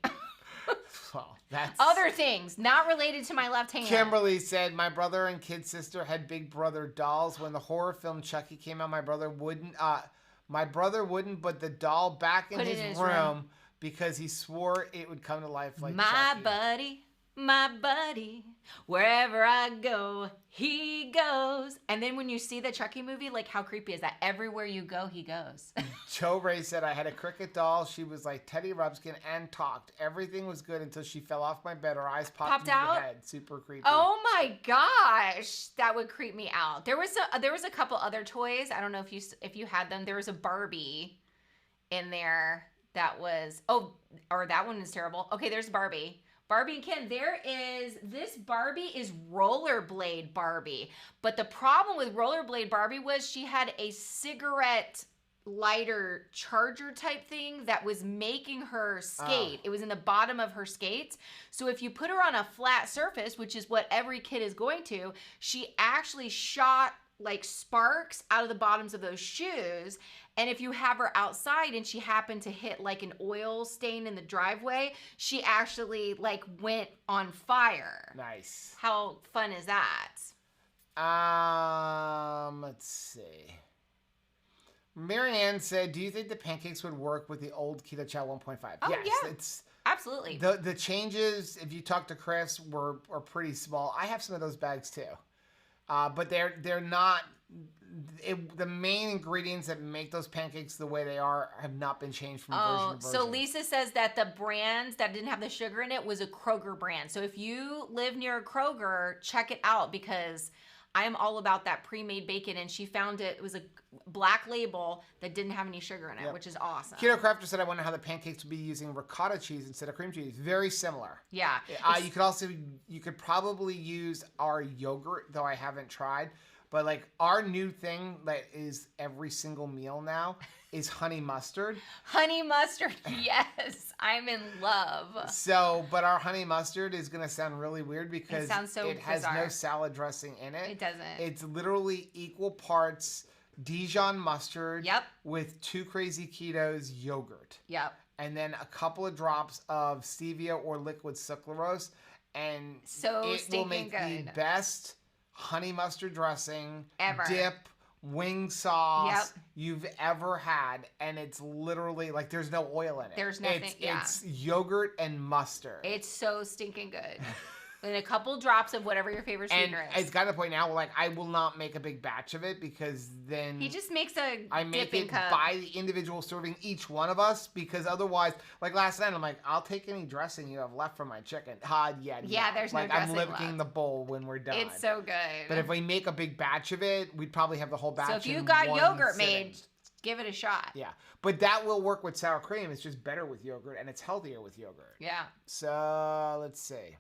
Well, that's other things not related to my left hand. Kimberly said, my brother and kid sister had Big Brother dolls. When the horror film Chucky came out, my brother wouldn't, but the doll back in his room because he swore it would come to life like my Chucky. buddy my buddy. Wherever I go, he goes. And then when you see the Chucky movie, like how creepy is that? Everywhere you go, he goes. Joe Ray said, I had a cricket doll. She was like Teddy Ruxpin and talked. Everything was good until she fell off my bed. Her eyes popped into out? the head. Super creepy. Oh my gosh. That would creep me out. There was a couple other toys. I don't know if you had them. There was a Barbie in there that was, that one is terrible. Okay, there's Barbie. Barbie and Ken, this Barbie is Rollerblade Barbie. But the problem with Rollerblade Barbie was she had a cigarette lighter charger type thing that was making her skate. It was in the bottom of her skates. So if you put her on a flat surface, which is what every kid is going to, she actually shot like sparks out of the bottoms of those shoes. And if you have her outside and she happened to hit like an oil stain in the driveway, she actually like went on fire. Nice. How fun is that? Let's see. Marianne said, do you think the pancakes would work with the old Keto Chow 1.5? Oh, yes, yeah. It's absolutely. The changes, if you talk to Chris, are pretty small. I have some of those bags too. But they're not... the main ingredients that make those pancakes the way they are have not been changed from version to version. So Lisa says that the brand that didn't have the sugar in it was a Kroger brand. So if you live near a Kroger, check it out because I am all about that pre-made bacon. And she found it was a black label that didn't have any sugar in it, which is awesome. Keto Crafter said, I wonder how the pancakes would be using ricotta cheese instead of cream cheese. Very similar. Yeah. You could probably use our yogurt, though I haven't tried. But like our new thing that is every single meal now is honey mustard. Honey mustard, yes. I'm in love. So, but our honey mustard is going to sound really weird because it has no salad dressing in it. It doesn't. It's literally equal parts Dijon mustard with 2 Crazy Ketos yogurt. Yep. And then a couple of drops of stevia or liquid sucralose. And it will make the best honey mustard dressing, ever. Dip, wing sauce you've ever had. And it's literally like there's no oil in it. There's nothing. It's yogurt and mustard. It's so stinking good. And a couple drops of whatever your favorite sweetener is. It's got to the point now where like I will not make a big batch of it because then he just makes a I make dipping it cup. by the individual serving each one of us because otherwise, like last night, I'm like, I'll take any dressing you have left from my chicken. There's no dressing I'm licking left. the bowl when we're done. It's so good. But if we make a big batch of it, we'd probably have the whole batch. So if you in got one yogurt sitting. made, give it a shot. Yeah, but that will work with sour cream. It's just better with yogurt and it's healthier with yogurt. Yeah. So let's see.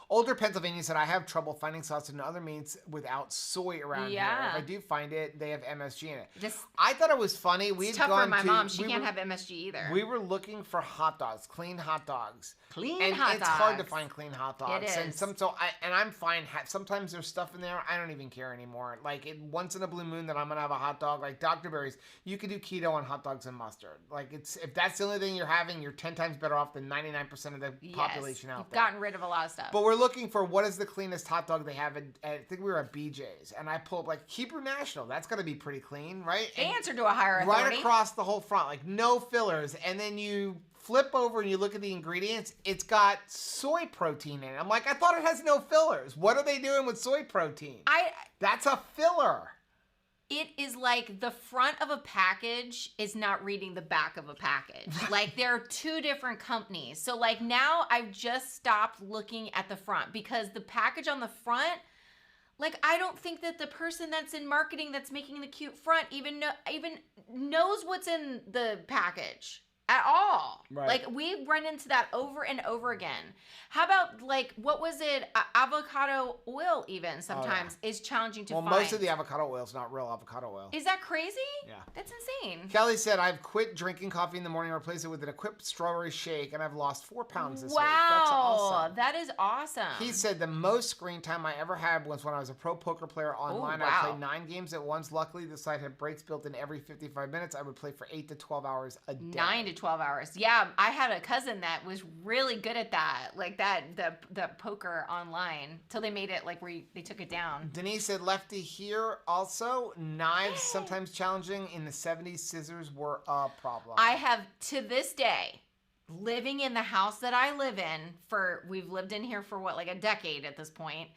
Older Pennsylvania said, I have trouble finding sausage and other meats without soy around here. If I do find it, they have MSG in it. I thought it was funny. It's tough for my mom. She can't have MSG either. We were looking for hot dogs, clean hot dogs. And it's hard to find clean hot dogs. It is. And I'm fine. Sometimes there's stuff in there. I don't even care anymore. Like once in a blue moon that I'm going to have a hot dog, like Dr. Berry's, you could do keto on hot dogs and mustard. Like if that's the only thing you're having, you're 10 times better off than 99% of the population out there. You've gotten rid of a lot of stuff. But we're looking for what is the cleanest hot dog they have. I think we were at BJ's, and I pulled up like Hebrew National. That's got to be pretty clean, right? They answer to a higher authority. Right across the whole front, like no fillers. And then you flip over and you look at the ingredients. It's got soy protein in it. I'm like, I thought it has no fillers. What are they doing with soy protein? That's a filler. It is like the front of a package is not reading the back of a package. Like they're two different companies. So like now I've just stopped looking at the front because the package on the front, like I don't think that the person that's in marketing that's making the cute front even knows what's in the package at all. Right. Like we run into that over and over again. How about like, what was it? Avocado oil even sometimes is challenging to find. Well, most of the avocado oil is not real avocado oil. Is that crazy? Yeah. That's insane. Kelly said, I've quit drinking coffee in the morning and replaced it with an equipped strawberry shake, and I've lost 4 pounds this week. That's awesome. That is awesome. He said the most screen time I ever had was when I was a pro poker player online. Oh, wow. I played 9 games at once. Luckily, the site had breaks built in every 55 minutes. I would play for 8 to 12 hours a day. 9 to 12 hours. Yeah, I had a cousin that was really good at that. Like the poker online till they made it like where they took it down. Denise said, Lefty here also. Knives sometimes challenging. In the 70s, scissors were a problem. I have to this day living in the house that I live in we've lived in here for what, like a decade at this point.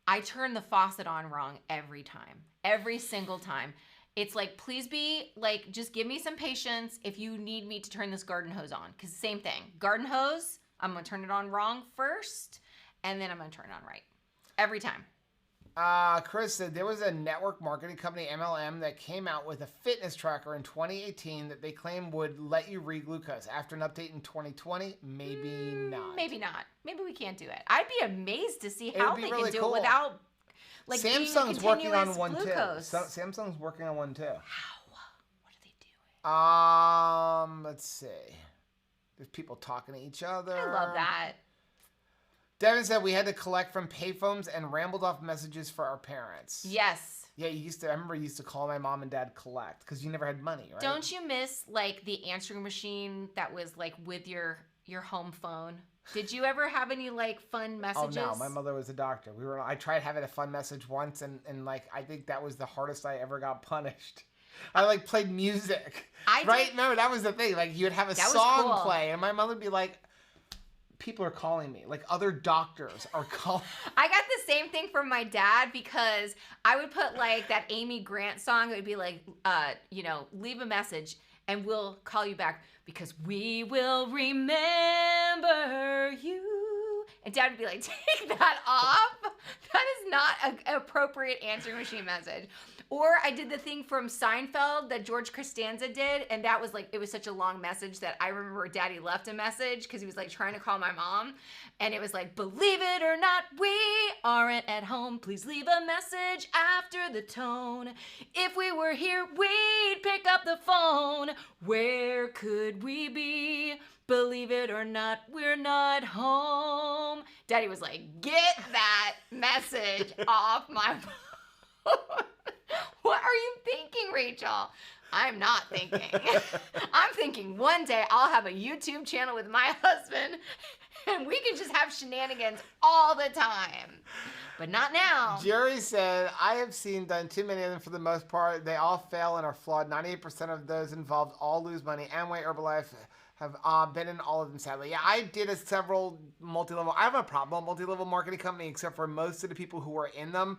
I turn the faucet on wrong every time. Every single time. It's like, please be like, just give me some patience if you need me to turn this garden hose on. Because same thing. Garden hose, I'm going to turn it on wrong first, and then I'm going to turn it on right. Every time. Chris said there was a network marketing company, MLM, that came out with a fitness tracker in 2018 that they claim would let you read glucose. After an update in 2020, maybe not. Maybe not. Maybe we can't do it. I'd be amazed to see how they really can do cool. it without, like, Samsung's working on one glucose. too. Samsung's working on one too. How? What are they doing? Let's see. There's people talking to each other. I love that. Devin said we had to collect from payphones and rambled off messages for our parents. Yes. Yeah, I remember you used to call my mom and dad collect because you never had money, right? Don't you miss, like, the answering machine that was, like, with your home phone? Did you ever have any, like, fun messages? Oh, no. My mother was a doctor. I tried having a fun message once, and like, I think that was the hardest I ever got punished. I, like, played music. Right? Remember, that was the thing. Like, you'd have a song play, and my mother would be like, people are calling me. Like, other doctors are calling. I got the same thing from my dad because I would put, like, that Amy Grant song. It would be like, leave a message and we'll call you back because we will remember you. And Dad would be like, take that off. That is not an appropriate answering machine message. Or I did the thing from Seinfeld that George Costanza did, and that was like, it was such a long message that I remember Daddy left a message because he was like trying to call my mom, and it was like, believe it or not, we aren't at home. Please leave a message after the tone. If we were here, we'd pick up the phone. Where could we be? Believe it or not, we're not home. Daddy was like, get that message off my phone. What are you thinking, Rachel? I'm not thinking. I'm thinking one day I'll have a YouTube channel with my husband and we can just have shenanigans all the time. But not now. Jerry said, I have done too many of them for the most part. They all fail and are flawed. 98% of those involved all lose money. Amway, Herbalife have been in all of them, sadly. Yeah, I did several multi-level. I have a problem with multi-level marketing company, except for most of the people who are in them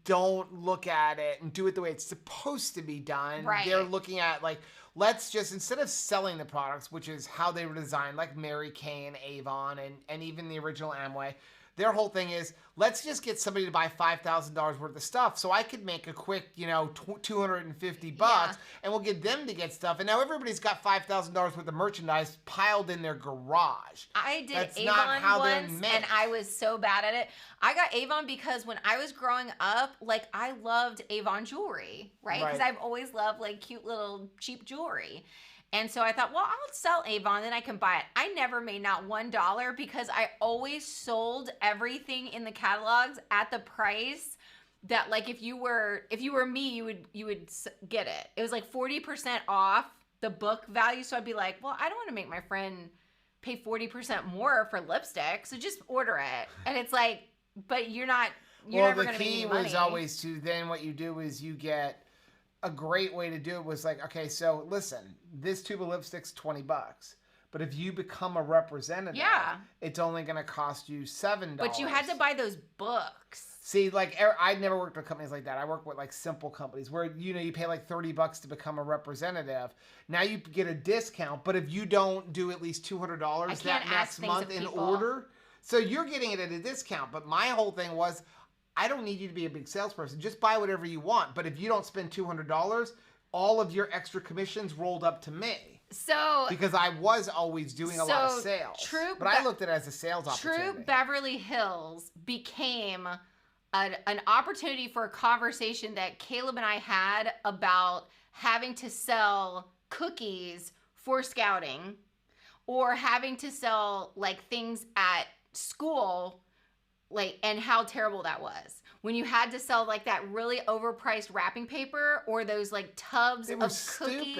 don't look at it and do it the way it's supposed to be done. Right. They're looking at, like, let's just, instead of selling the products, which is how they were designed, like Mary Kay and Avon and even the original Amway, their whole thing is, let's just get somebody to buy $5,000 worth of stuff so I could make a quick, $250 and we'll get them to get stuff. And now everybody's got $5,000 worth of merchandise piled in their garage. I did That's Avon not how once, they're meant. and I was so bad at it. I got Avon because when I was growing up, like, I loved Avon jewelry, right? Because I've always loved, like, cute little cheap jewelry. And so I thought, well, I'll sell Avon, then I can buy it. I never made not $1 because I always sold everything in the catalogs at the price that, like, if you were me, you would get it. It was like 40% off the book value. So I'd be like, well, I don't want to make my friend pay 40% more for lipstick, so just order it. And it's like, but you're never going to make any money. Well, the key was always to then what you do is you get. A great way to do it was like, okay, so listen, this tube of lipstick's $20, but if you become a representative, it's only going to cost you $7. But you had to buy those books. See, like, I'd never worked with companies like that. I work with, like, simple companies where, you pay like $30 to become a representative. Now you get a discount, but if you don't do at least $200 that next month in order, so you're getting it at a discount. But my whole thing was, I don't need you to be a big salesperson. Just buy whatever you want. But if you don't spend $200, all of your extra commissions rolled up to me. So because I was always doing a lot of sales. But I looked at it as a sales opportunity. True Beverly Hills became an opportunity for a conversation that Caleb and I had about having to sell cookies for scouting or having to sell, like, things at school, like, and how terrible that was when you had to sell, like, that really overpriced wrapping paper or those, like, tubs of cookie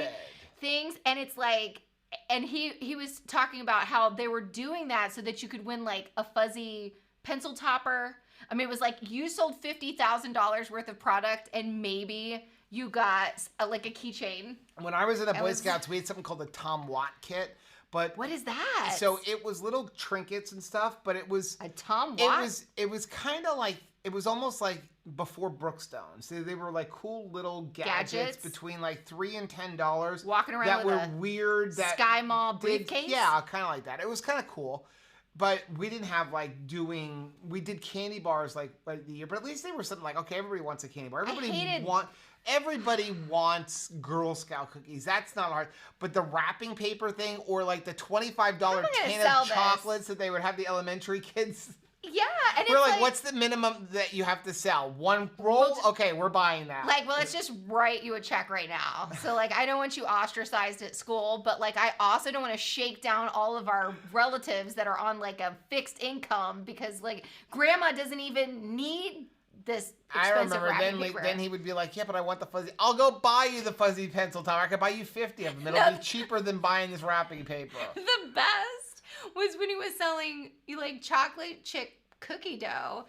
things. And it's like, and he was talking about how they were doing that so that you could win, like, a fuzzy pencil topper. I mean, it was like you sold $50,000 worth of product and maybe you got like a keychain. When I was in the Boy Scouts, we had something called the Tom Watt kit. But what is that? So it was little trinkets and stuff, but it was a Tom what? It was kind of like, it was almost like before Brookstone. So they were like cool little gadgets between like $3 and $10. Walking around that with were weird. That Sky Mall briefcase. Yeah, kind of like that. It was kind of cool. But we didn't have like we did candy bars like the year, but at least they were something like, okay, everybody wants a candy bar. Everybody wants Girl Scout cookies. That's not hard. But the wrapping paper thing, or like the $25 tin of chocolates that they would have the elementary kids. Yeah, and we're like, what's the minimum that you have to sell? One roll? Okay, we're buying that. Like, well, let's just write you a check right now. So, like, I don't want you ostracized at school, but, like, I also don't want to shake down all of our relatives that are on, like, a fixed income because, like, grandma doesn't even need this expensive wrapping paper. Then he would be like, yeah, but I want the fuzzy. I'll go buy you the fuzzy pencil tower. I could buy you 50 of them. It'll be cheaper than buying this wrapping paper. The best was when he was selling like chocolate chip cookie dough,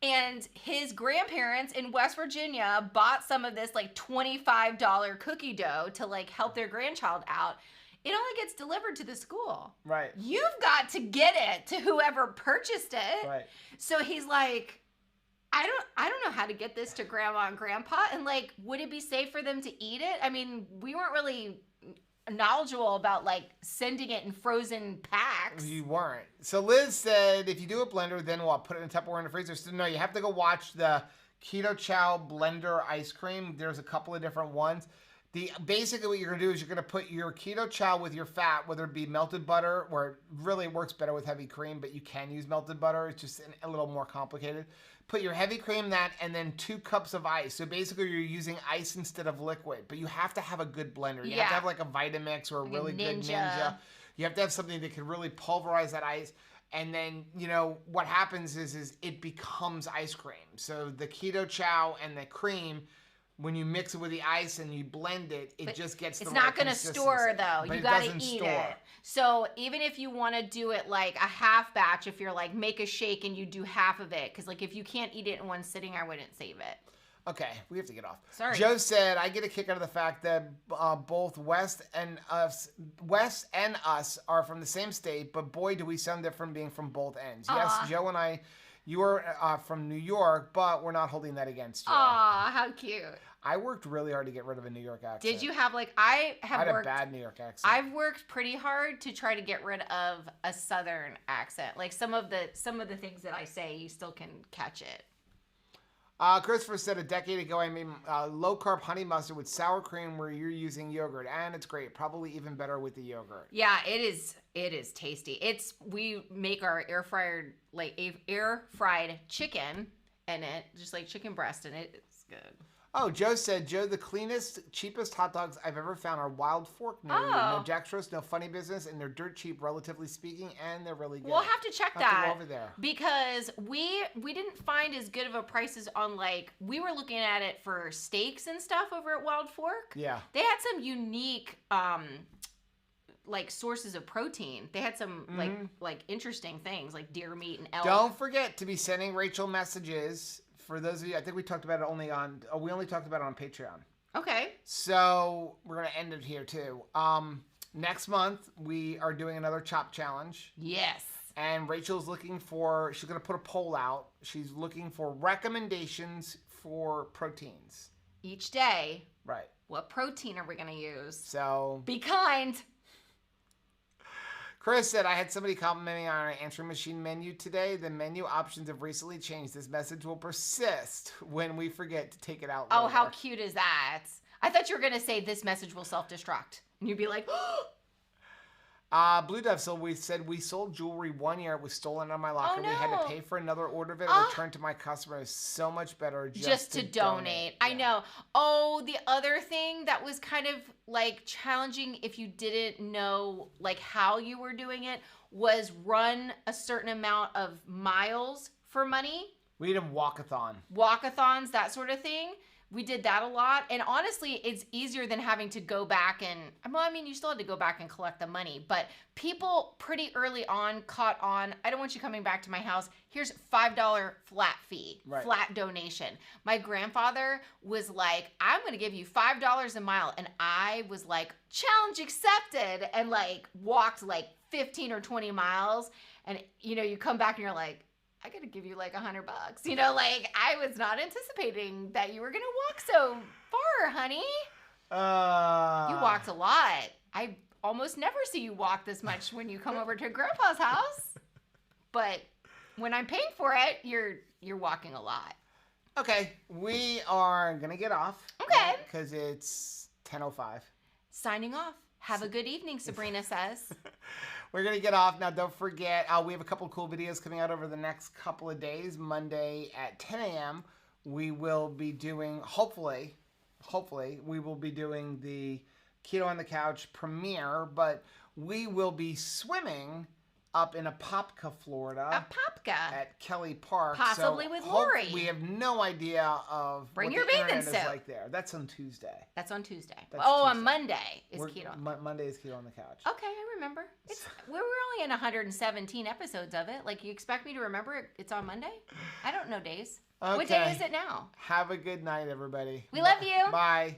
and his grandparents in West Virginia bought some of this like $25 cookie dough to like help their grandchild out. It only gets delivered to the school. Right. You've got to get it to whoever purchased it. Right. So he's like, I don't know how to get this to grandma and grandpa, and like, would it be safe for them to eat it? I mean, we weren't really knowledgeable about like sending it in frozen packs. You weren't. So Liz said, if you do a blender, then what? Put it in Tupperware in the freezer. So no, you have to go watch the Keto Chow blender ice cream. There's a couple of different ones. Basically what you're gonna do is you're gonna put your Keto Chow with your fat, whether it be melted butter, or it really works better with heavy cream, but you can use melted butter. It's just a little more complicated. Put your heavy cream and then 2 cups of ice. So basically you're using ice instead of liquid, but you have to have a good blender. You have to have like a Vitamix or a really good Ninja. You have to have something that can really pulverize that ice. And then, you know, what happens is it becomes ice cream. So the Keto Chow and the cream, when you mix it with the ice and you blend it, just gets the right consistency. It's not going to store, though. You got to eat it. So even if you want to do it like a half batch, if you're like, make a shake and you do half of it, because like if you can't eat it in one sitting, I wouldn't save it. Okay, we have to get off. Sorry. Joe said, I get a kick out of the fact that both Wes and us are from the same state, but boy, do we sound different being from both ends. Yes, Joe and I, you are from New York, but we're not holding that against you. Aw, how cute. I worked really hard to get rid of a New York accent. Did you have like, I had a bad New York accent. I've worked pretty hard to try to get rid of a Southern accent. Like some of the things that I say, you still can catch it. Christopher said a decade ago I made low-carb honey mustard with sour cream where you're using yogurt, and it's great. Probably even better with the yogurt. Yeah, it is tasty. We make our air fried chicken in it, just like chicken breast in it. It's good. Oh, Joe said, Joe, the cleanest, cheapest hot dogs I've ever found are Wild Fork near you. No dextrose, no funny business, and they're dirt cheap, relatively speaking, and they're really good. We'll have to check that. Go over there. Because we didn't find as good of a prices on, like, we were looking at it for steaks and stuff over at Wild Fork. Yeah. They had some unique, like, sources of protein. They had some, like interesting things, like deer meat and elk. Don't forget to be sending Rachel messages. For those of you, I think we talked about it we only talked about it on Patreon. Okay. So we're going to end it here too. Next month, we are doing another chop challenge. Yes. And Rachel's she's going to put a poll out. She's looking for recommendations for proteins. Each day. Right. What protein are we going to use? So. Be kind. Chris said, I had somebody complimenting on our answering machine menu today. The menu options have recently changed. This message will persist when we forget to take it out later. Oh, how cute is that? I thought you were going to say this message will self-destruct. And you'd be like, Blue Dove, so we said we sold jewelry 1 year. It was stolen out of my locker. Oh, no. We had to pay for another order of it and return to my customer. It's so much better just to donate. I know. Oh, the other thing that was kind of like challenging if you didn't know like how you were doing it was run a certain amount of miles for money. We did a walkathon. Walkathons, that sort of thing. We did that a lot. And honestly, it's easier than having to go back and, well, I mean, you still had to go back and collect the money, but people pretty early on caught on, I don't want you coming back to my house. Here's $5 flat fee, flat donation. My grandfather was like, I'm going to give you $5 a mile. And I was like, challenge accepted. And like walked like 15 or 20 miles. And you know, you come back and you're like, I gotta give you like $100. You know, like I was not anticipating that you were gonna walk so far, honey. You walked a lot. I almost never see you walk this much when you come over to Grandpa's house. But when I'm paying for it, you're walking a lot. Okay, we are gonna get off. Okay. Because it's 10:05. Signing off. Have a good evening, Sabrina says. We're going to get off. Now, don't forget, we have a couple of cool videos coming out over the next couple of days. Monday at 10 a.m., we will be doing, hopefully, we will be doing the Keto on the Couch premiere, but we will be swimming up in Apopka, Florida. Apopka. At Kelly Park. Possibly with Lori. We have no idea of Bring what your the bathing internet suit. is like there. That's on Tuesday. That's on Tuesday. That's Tuesday. On Monday is Keto. Monday is Keto on the Couch. Okay, I remember. We were only in 117 episodes of it. Like, you expect me to remember it's on Monday? I don't know days. Okay. What day is it now? Have a good night, everybody. We love you. Bye.